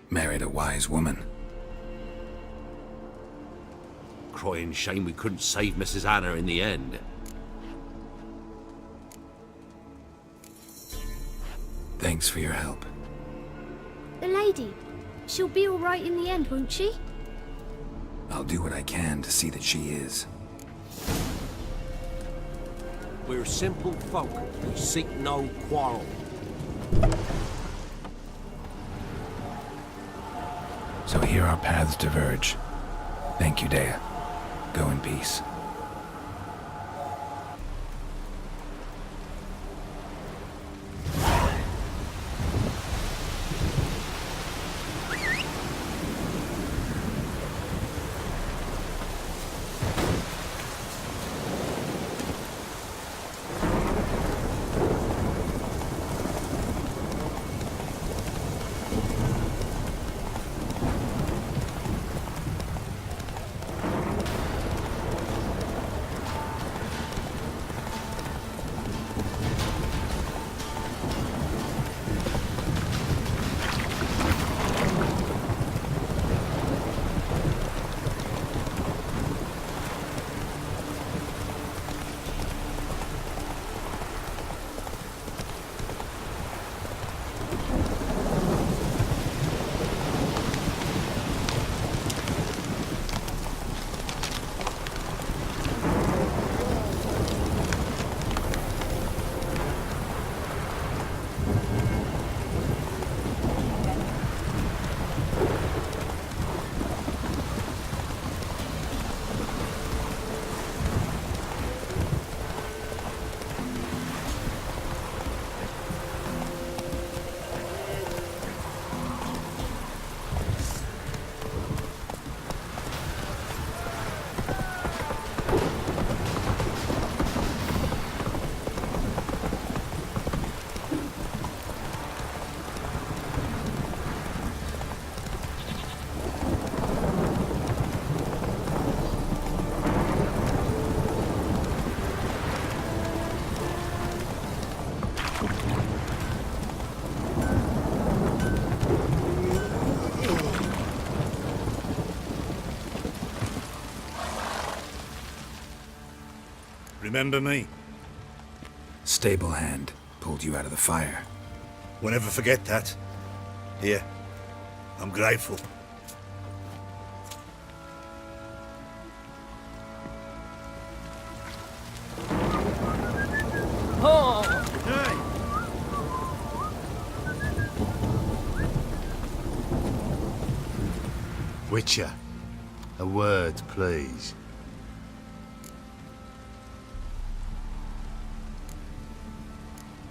[SPEAKER 2] Married a wise woman.
[SPEAKER 10] Crying shame we couldn't save Mrs. Anna in the end.
[SPEAKER 2] Thanks for your help.
[SPEAKER 9] The lady, she'll be all right in the end, won't she?
[SPEAKER 2] I'll do what I can to see that she is.
[SPEAKER 7] We're simple folk. We seek no quarrel.
[SPEAKER 2] So here our paths diverge. Thank you, Dea. Go in peace.
[SPEAKER 8] Remember me?
[SPEAKER 2] Stable hand pulled you out of the fire.
[SPEAKER 8] We'll never forget that. Here, I'm grateful. Hey!
[SPEAKER 11] Witcher, a word, please.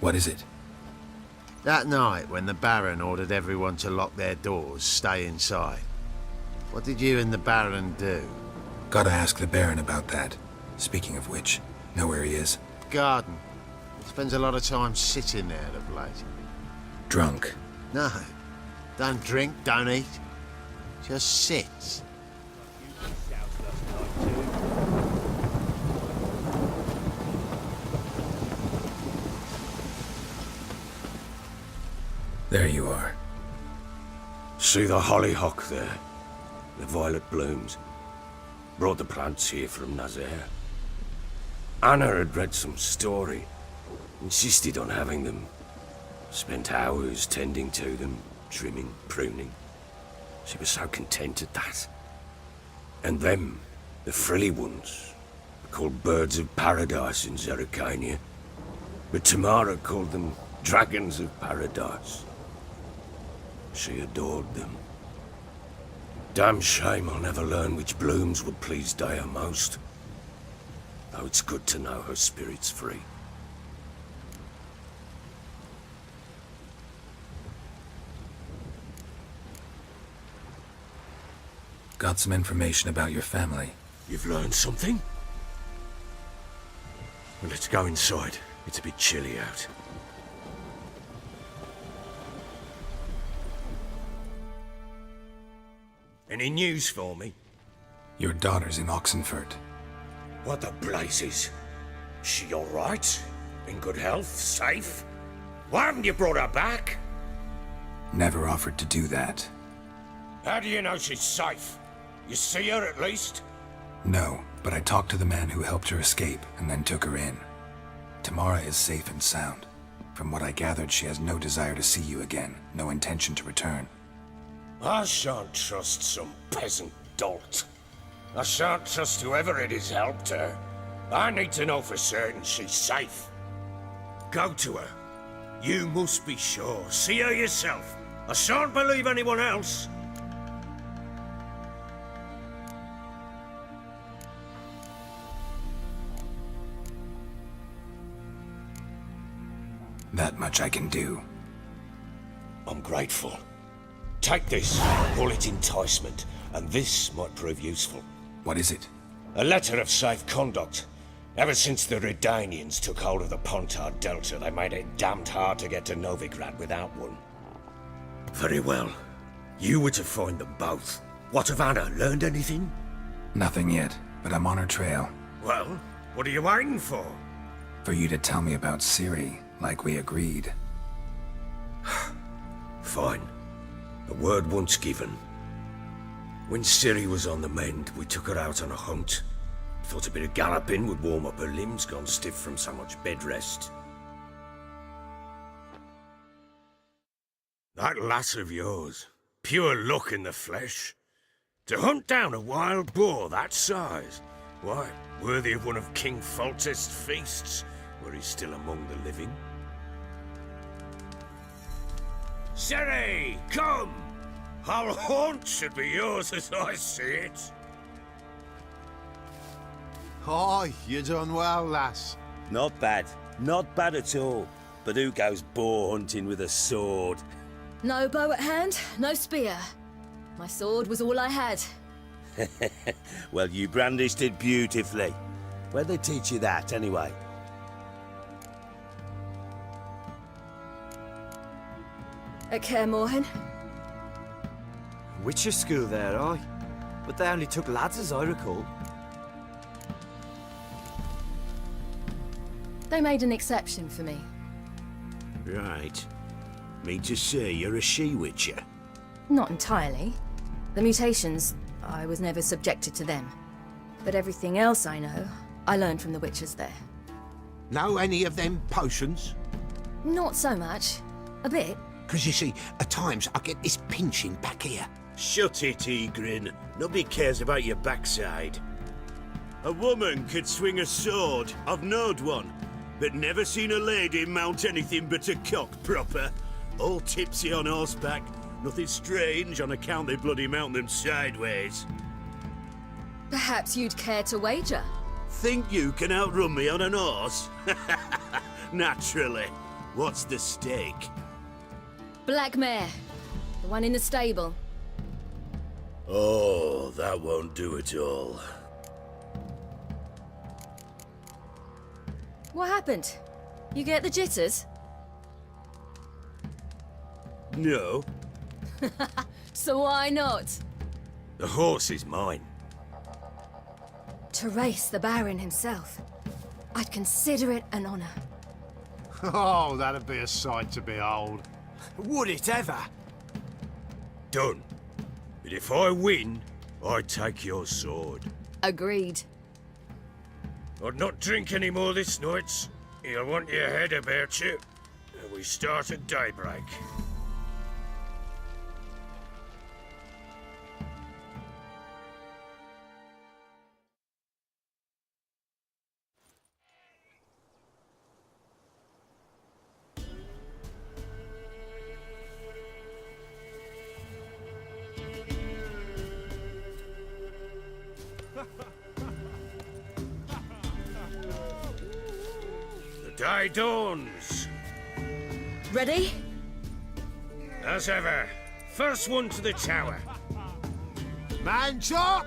[SPEAKER 2] What is it?
[SPEAKER 11] That night when the Baron ordered everyone to lock their doors, stay inside. What did you and the Baron do?
[SPEAKER 2] Gotta ask the Baron about that. Speaking of which, know where he is?
[SPEAKER 11] Garden. Spends a lot of time sitting there of late.
[SPEAKER 2] Drunk.
[SPEAKER 11] No. Don't drink, don't eat. Just sits.
[SPEAKER 2] There you are.
[SPEAKER 6] See the hollyhock there? The violet blooms. Brought the plants here from Nazaire. Anna had read some story. Insisted on having them. Spent hours tending to them, trimming, pruning. She was so content at that. And them, the frilly ones, called birds of paradise in Zerrikania. But Tamara called them dragons of paradise. She adored them. Damn shame I'll never learn which blooms would please Dea most. Though it's good to know her spirit's free.
[SPEAKER 2] Got some information about your family.
[SPEAKER 6] You've learned something? Well, let's go inside. It's a bit chilly out. Any news for me?
[SPEAKER 2] Your daughter's in Oxenfurt.
[SPEAKER 6] What the blazes? She all right? In good health? Safe? Why haven't you brought her back?
[SPEAKER 2] Never offered to do that.
[SPEAKER 6] How do you know she's safe? You see her at least?
[SPEAKER 2] No, but I talked to the man who helped her escape and then took her in. Tamara is safe and sound. From what I gathered, she has no desire to see you again, no intention to return.
[SPEAKER 6] I shan't trust some peasant dolt. I shan't trust whoever it is helped her. I need to know for certain she's safe. Go to her. You must be sure. See her yourself. I shan't believe anyone else.
[SPEAKER 2] That much I can do.
[SPEAKER 6] I'm grateful. Take this, call it enticement, and this might prove useful.
[SPEAKER 2] What is it?
[SPEAKER 6] A letter of safe conduct. Ever since the Redanians took hold of the Pontar Delta, they made it damned hard to get to Novigrad without one. Very well. You were to find them both. What of Anna? Learned anything?
[SPEAKER 2] Nothing yet, but I'm on her trail.
[SPEAKER 6] Well, what are you waiting for?
[SPEAKER 2] For you to tell me about Ciri, like we agreed.
[SPEAKER 6] Fine. A word once given. When Ciri was on the mend, we took her out on a hunt. Thought a bit of galloping would warm up her limbs, gone stiff from so much bed rest. That lass of yours, pure luck in the flesh. To hunt down a wild boar that size, why, worthy of one of King Foltest's feasts, were he still among the living. Ciri, come! Our haunt should be yours as I see it.
[SPEAKER 11] Aye, you done well, lass.
[SPEAKER 12] Not bad. Not bad at all. But who goes boar hunting with a sword?
[SPEAKER 9] No bow at hand, no spear. My sword was all I had.
[SPEAKER 12] Well, you brandished it beautifully. Where'd they teach you that, anyway?
[SPEAKER 9] At Kaer Morhen.
[SPEAKER 13] Witcher school there, aye. But they only took lads, as I recall.
[SPEAKER 9] They made an exception for me.
[SPEAKER 12] Right. Mean to say you're a she-witcher?
[SPEAKER 9] Not entirely. The mutations, I was never subjected to them. But everything else I know, I learned from the witches there.
[SPEAKER 4] Know any of them potions?
[SPEAKER 9] Not so much. A bit.
[SPEAKER 4] Because you see, at times I get this pinching back here.
[SPEAKER 12] Shut it, Egrin. Nobody cares about your backside. A woman could swing a sword. I've knowed one. But never seen a lady mount anything but a cock proper. All tipsy on horseback. Nothing strange on account they bloody mount them sideways.
[SPEAKER 9] Perhaps you'd care to wager?
[SPEAKER 12] Think you can outrun me on an horse? Naturally. What's the stake?
[SPEAKER 9] Black mare. The one in the stable.
[SPEAKER 12] Oh, that won't do it all.
[SPEAKER 9] What happened? You get the jitters?
[SPEAKER 12] No.
[SPEAKER 9] So why not?
[SPEAKER 12] The horse is mine.
[SPEAKER 9] To race the Baron himself. I'd consider it an honor.
[SPEAKER 11] Oh, that'd be a sight to behold.
[SPEAKER 13] Would it ever?
[SPEAKER 6] Done. But if I win, I take your sword.
[SPEAKER 9] Agreed.
[SPEAKER 6] I'd not drink any more this night. You'll want your head about you. We start at daybreak. The day dawns.
[SPEAKER 9] Ready?
[SPEAKER 6] As ever, first one to the tower.
[SPEAKER 11] Man chop!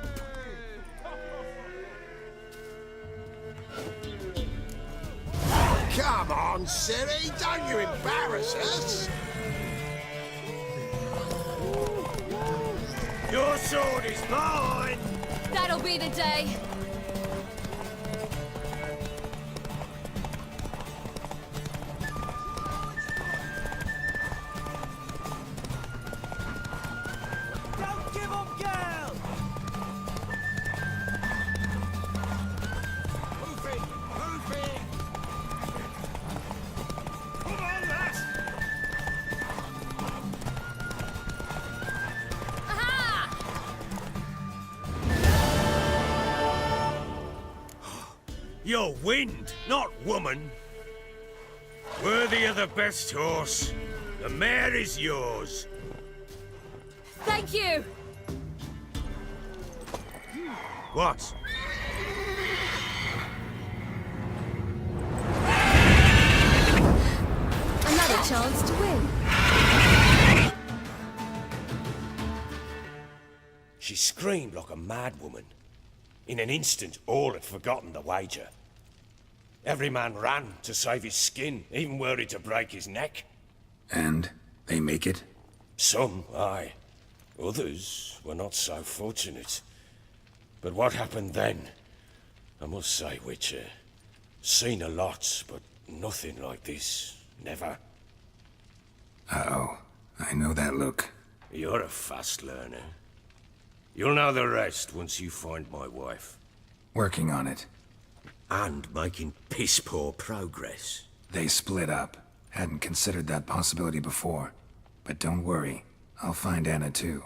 [SPEAKER 4] Come on, Siri, don't you embarrass us!
[SPEAKER 6] Your sword is mine!
[SPEAKER 9] That'll be the day.
[SPEAKER 13] Don't give up, girl!
[SPEAKER 6] Move it! Move it! Come on, lass! You're wind, not woman. Worthy of the best horse. The mare is yours.
[SPEAKER 9] Thank you.
[SPEAKER 6] What?
[SPEAKER 9] Another chance to win.
[SPEAKER 6] She screamed like a mad woman. In an instant, all had forgotten the wager. Every man ran to save his skin, even were he to break his neck.
[SPEAKER 2] And they make it?
[SPEAKER 6] Some, aye. Others were not so fortunate. But what happened then? I must say, Witcher, seen a lot, but nothing like this. Never.
[SPEAKER 2] Uh-oh. I know that look.
[SPEAKER 6] You're a fast learner. You'll know the rest once you find my wife.
[SPEAKER 2] Working on it.
[SPEAKER 12] And making piss-poor progress.
[SPEAKER 2] They split up. Hadn't considered that possibility before. But don't worry. I'll find Anna too.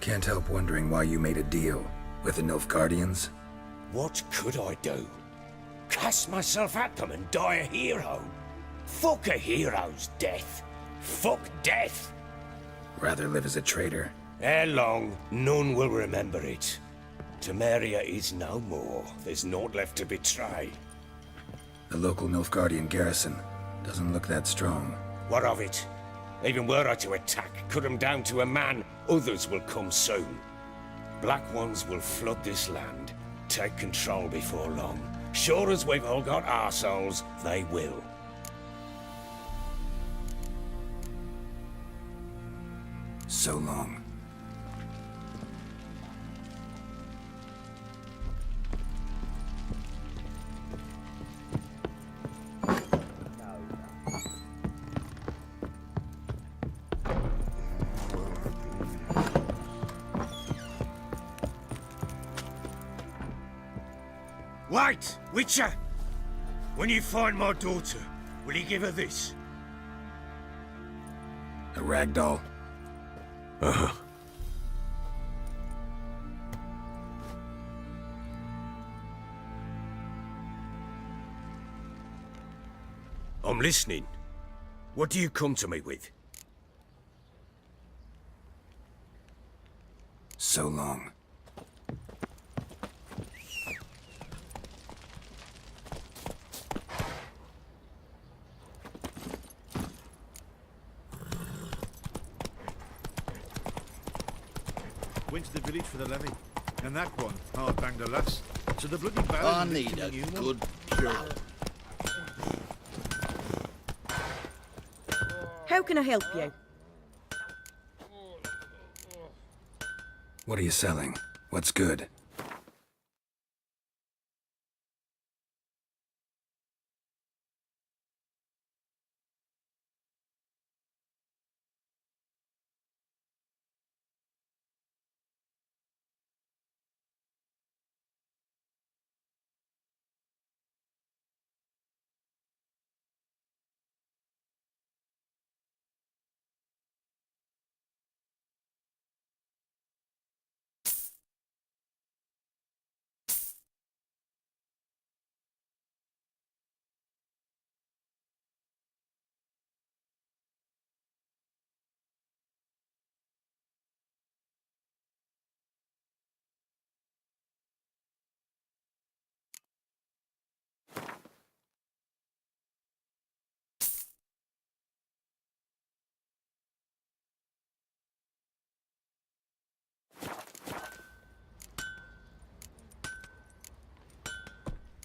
[SPEAKER 2] Can't help wondering why you made a deal with the Nilfgaardians.
[SPEAKER 6] What could I do? Cast myself at them and die a hero? Fuck a hero's death. Fuck death.
[SPEAKER 2] Rather live as a traitor.
[SPEAKER 6] Ere long, none will remember it. Temeria is no more. There's naught left to betray.
[SPEAKER 2] The local Nilfgaardian garrison doesn't look that strong.
[SPEAKER 6] What of it? Even were I to attack, cut them down to a man, others will come soon. Black ones will flood this land, take control before long. Sure as we've all got arseholes, they will.
[SPEAKER 2] So long.
[SPEAKER 6] Wait! Witcher! When you find my daughter, will you give her this?
[SPEAKER 3] A rag doll?
[SPEAKER 6] Uh-huh. I'm listening. What do you come to me with?
[SPEAKER 3] So long.
[SPEAKER 8] Went to the village for the levy, and that one hard banged a lass. So the bloody
[SPEAKER 5] I
[SPEAKER 8] Baron
[SPEAKER 5] need a
[SPEAKER 8] new one.
[SPEAKER 5] good cure.
[SPEAKER 14] How can I help you?
[SPEAKER 3] What are you selling? What's good?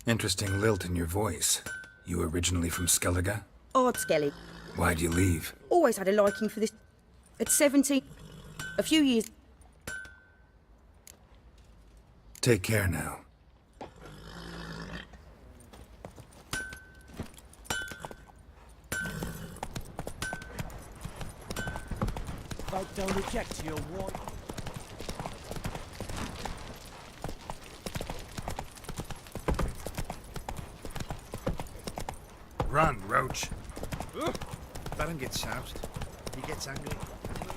[SPEAKER 3] Interesting lilt in your voice. You originally from Skellige?
[SPEAKER 14] Odd Skelly.
[SPEAKER 3] Why'd you leave?
[SPEAKER 14] Always had a liking for this. At 17, a few years.
[SPEAKER 3] Take care now.
[SPEAKER 13] Don't reject your wife.
[SPEAKER 2] Run, Roach.
[SPEAKER 8] Baron gets soused. He gets angry.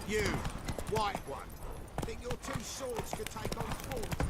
[SPEAKER 5] You, white one, think your two swords could take on 40?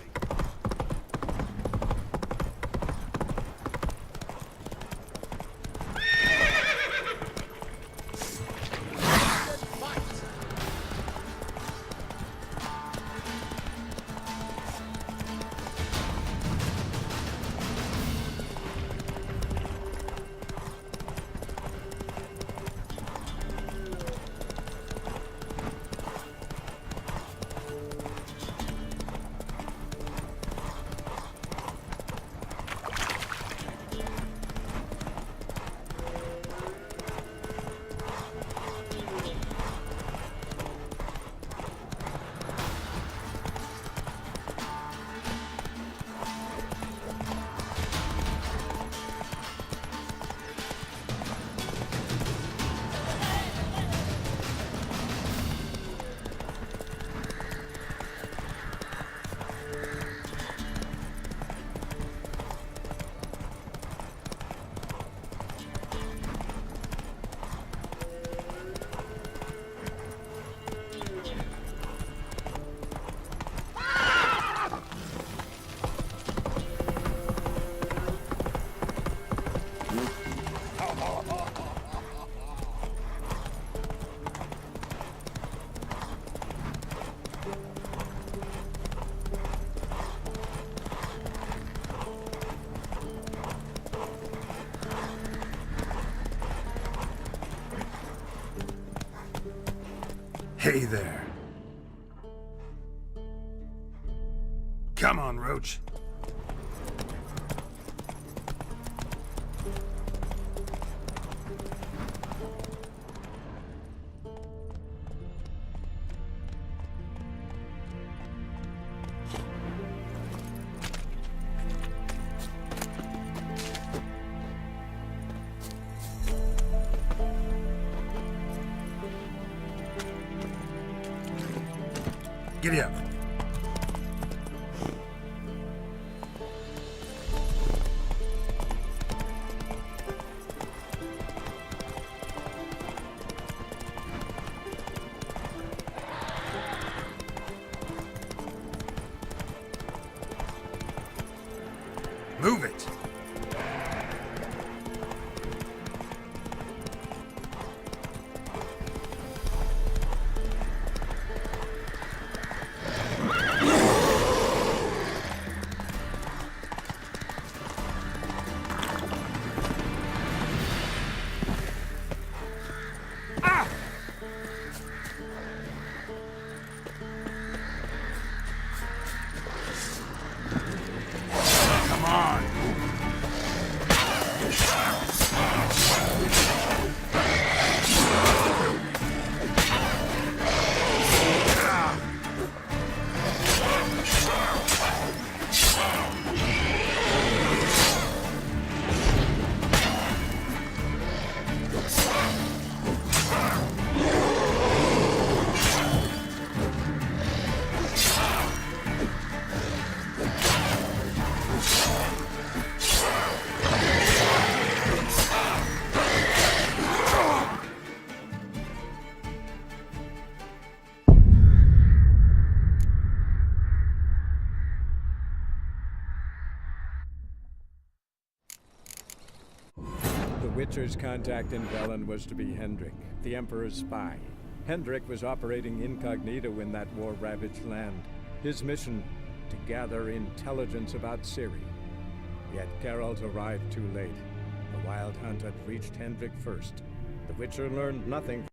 [SPEAKER 2] Hey there. Come on, Roach. Giddy up.
[SPEAKER 3] Move it!
[SPEAKER 1] The Witcher's contact in Velen was to be Hendrik, the Emperor's spy. Hendrik was operating incognito in that war-ravaged land. His mission, to gather intelligence about Ciri. Yet Geralt arrived too late. The Wild Hunt had reached Hendrik first. The Witcher learned nothing.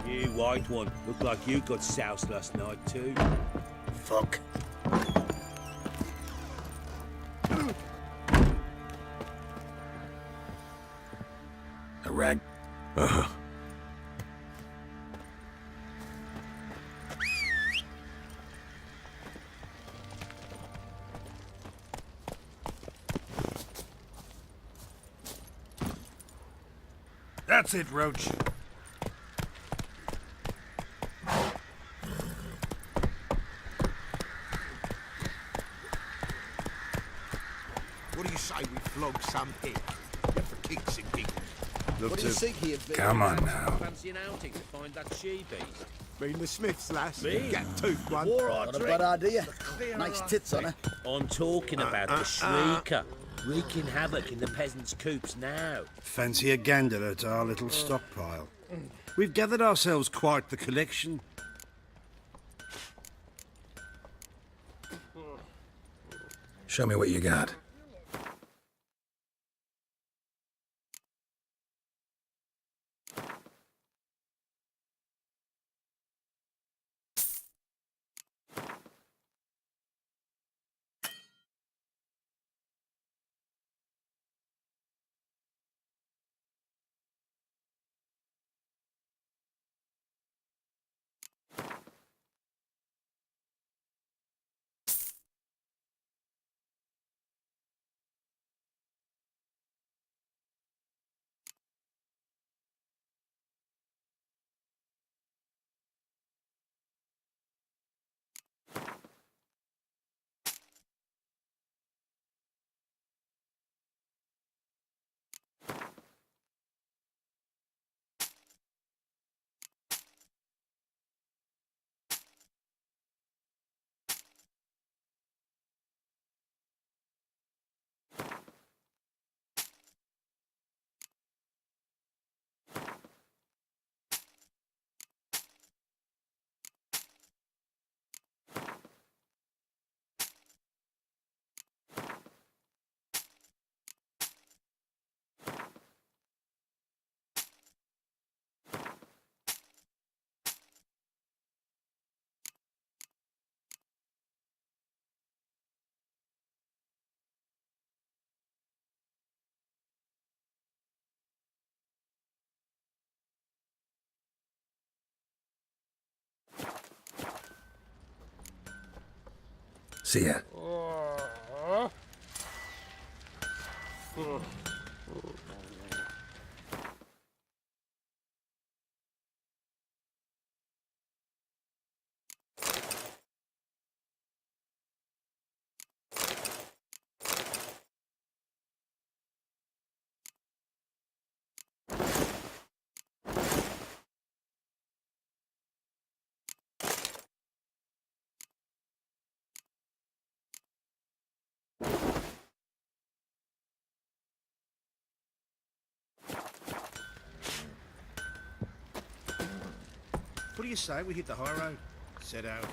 [SPEAKER 12] You white one, look like you got soused last night too. Fuck.
[SPEAKER 2] A rag.
[SPEAKER 4] Uh-huh.
[SPEAKER 3] That's it, Roach.
[SPEAKER 4] What do you say we flog some pig? Just for kicks and giggles.
[SPEAKER 5] What do you think here, Vic?
[SPEAKER 2] Come on now.
[SPEAKER 13] Fancy an outing to find that she-beast?
[SPEAKER 4] Been the Smiths, lass.
[SPEAKER 13] Me?
[SPEAKER 4] Get toothed one.
[SPEAKER 5] Not a bad idea. Nice tits on her.
[SPEAKER 13] I'm talking about the Shrieker, wreaking havoc in the peasants' coops now.
[SPEAKER 8] Fancy a gander at our little stockpile. We've gathered ourselves quite the collection.
[SPEAKER 2] Show me what you got. See ya.
[SPEAKER 8] you say we hit the high road? Set out.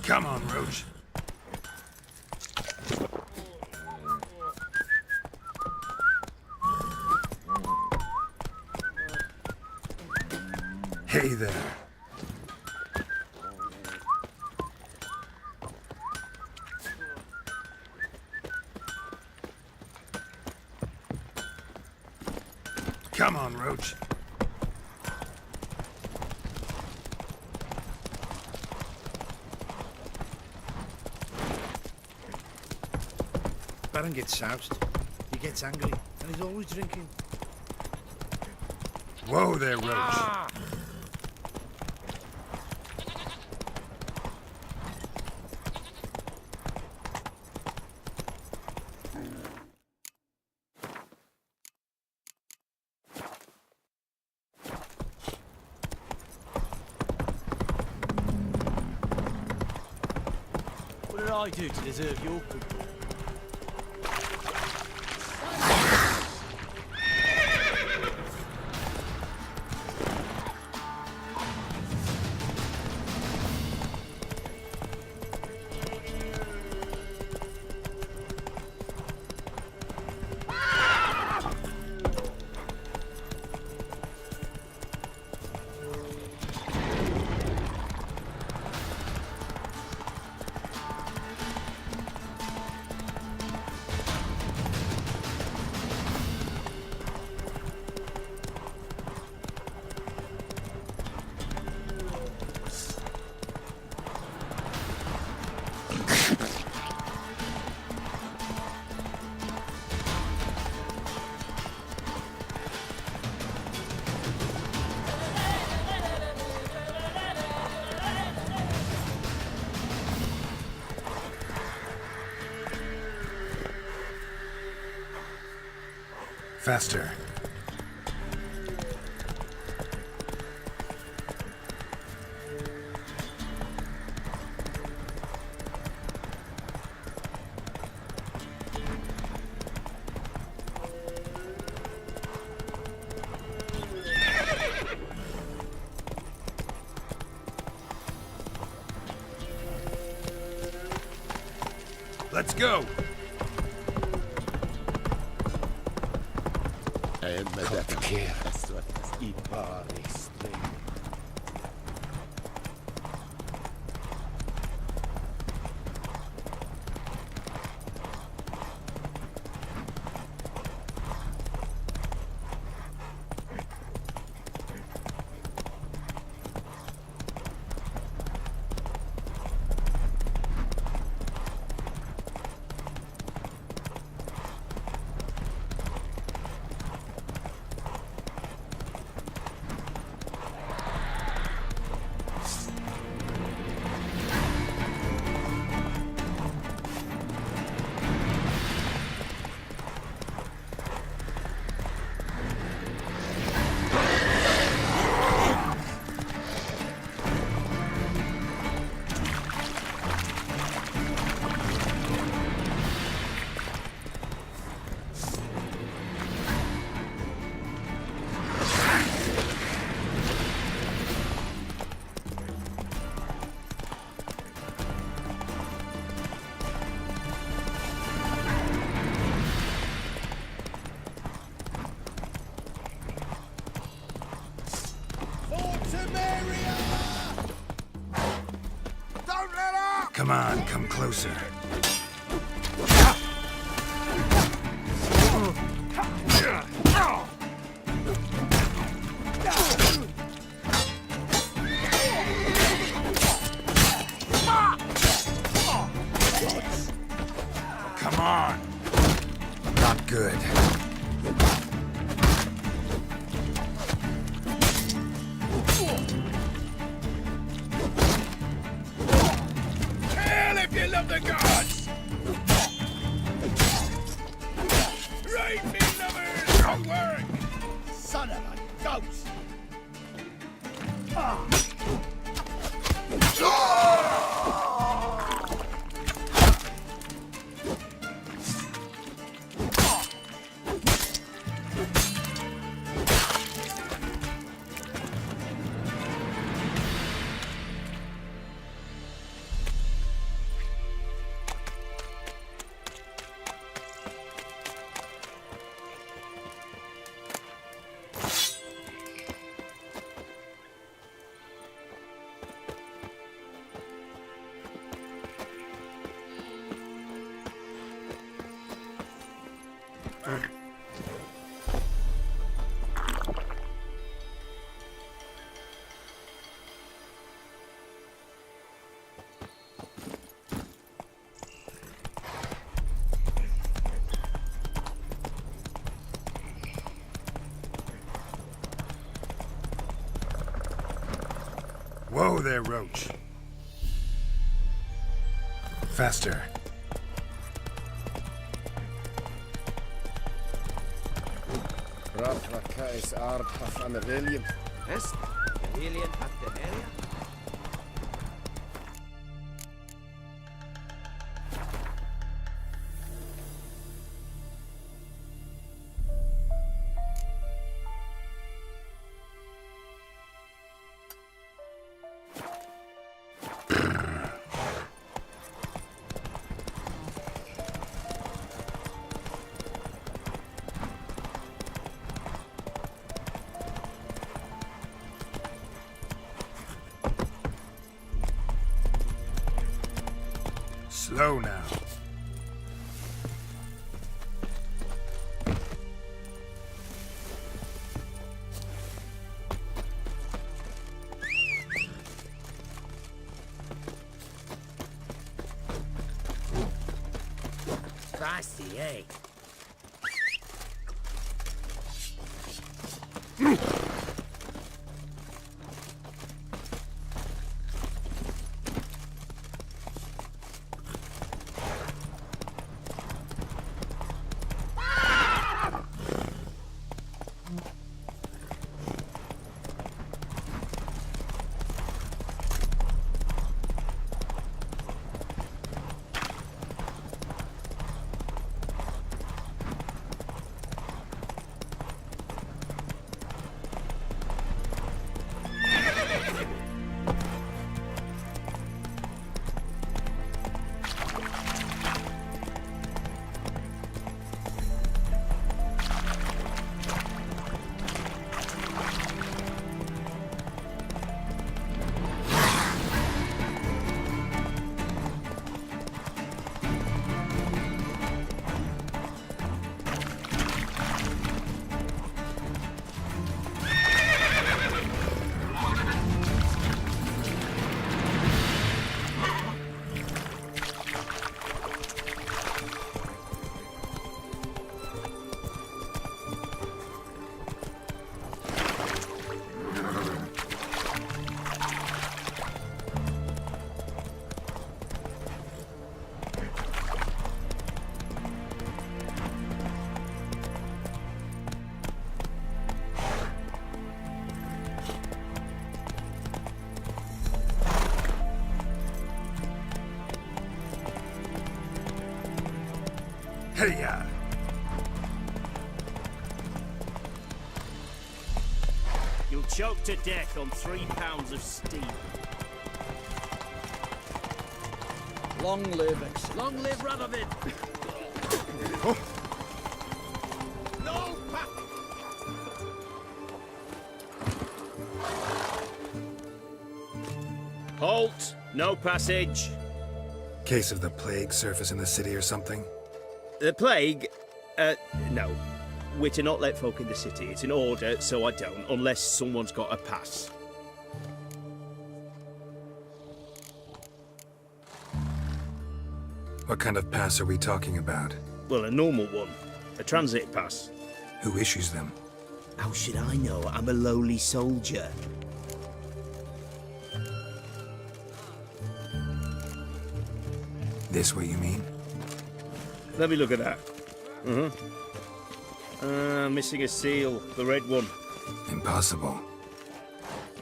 [SPEAKER 2] Come on, Roach. Hey there. Come on, Roach.
[SPEAKER 8] Baron gets soused. He gets angry, and he's always drinking.
[SPEAKER 2] Whoa there, Roach.
[SPEAKER 13] What did I do to deserve your goodwill?
[SPEAKER 2] Faster. Let's go. Come on, come closer. Come on. Not good.
[SPEAKER 6] Hell if you love the gods! Right, me lovers! Wrong work! Son of a ghost!
[SPEAKER 2] Whoa there, Roach. Faster. Slow now.
[SPEAKER 13] Frosty, eh?
[SPEAKER 2] Hey-ya!
[SPEAKER 12] You'll choke to death on 3 pounds of steam.
[SPEAKER 13] Long live X. Long live Radovid!
[SPEAKER 12] No! Halt! No passage!
[SPEAKER 3] Case of the plague surface in the city or something?
[SPEAKER 15] The plague? No. We're to not let folk in the city. It's an order, so I don't, unless someone's got a pass.
[SPEAKER 3] What kind of pass are we talking about?
[SPEAKER 15] Well, a normal one. A transit pass.
[SPEAKER 3] Who issues them?
[SPEAKER 13] How should I know? I'm a lowly soldier.
[SPEAKER 3] This what you mean?
[SPEAKER 15] Let me look at that. Missing a seal. The red one.
[SPEAKER 3] Impossible.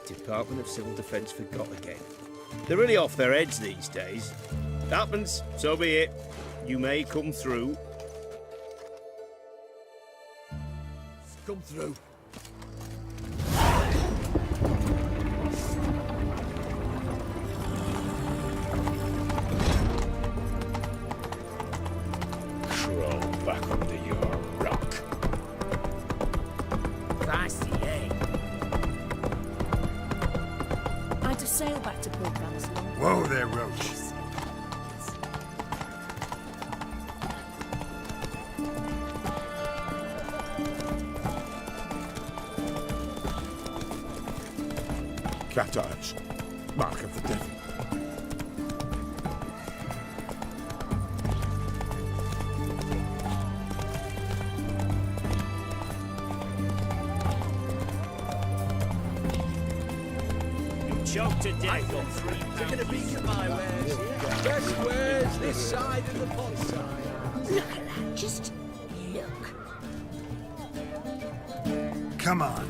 [SPEAKER 15] Department of Civil Defence forgot again. They're really off their heads these days. Happens, so be it. You may come through.
[SPEAKER 13] Come through.
[SPEAKER 6] Crawl back under your rock.
[SPEAKER 13] Fancy, eh?
[SPEAKER 9] I'd have sailed back to Port Valley long.
[SPEAKER 2] Whoa there, Roach.
[SPEAKER 12] Cat eyes. Mark of the devil.
[SPEAKER 13] Choked to death. I've got 3 pounds. Taking a peek at my wares. Best wares this side of the pond side.
[SPEAKER 9] Look at that, just look.
[SPEAKER 2] Come on.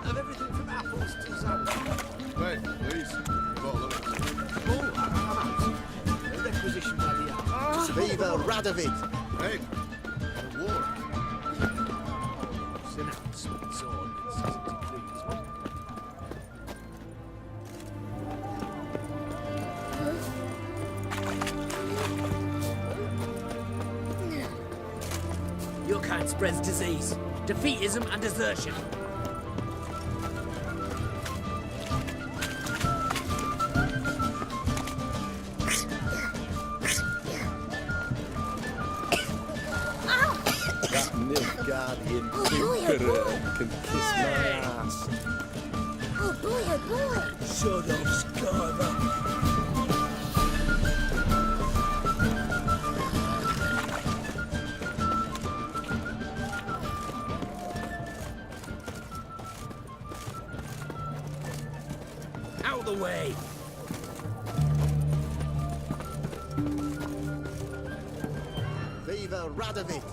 [SPEAKER 13] Of everything from apples to zambia.
[SPEAKER 12] Hey, please.
[SPEAKER 13] Oh, I'm out. A requisition by the hour. Viva Radovid.
[SPEAKER 12] Hey, war.
[SPEAKER 13] It's an announcement, so it says it to please me. Your kind spreads disease, defeatism and desertion.
[SPEAKER 12] That Nilfgaardian tinkerer can kiss my ass.
[SPEAKER 9] Oh boy, oh boy.
[SPEAKER 13] Sort of scarver. Out of the way!
[SPEAKER 11] Viva Radovid!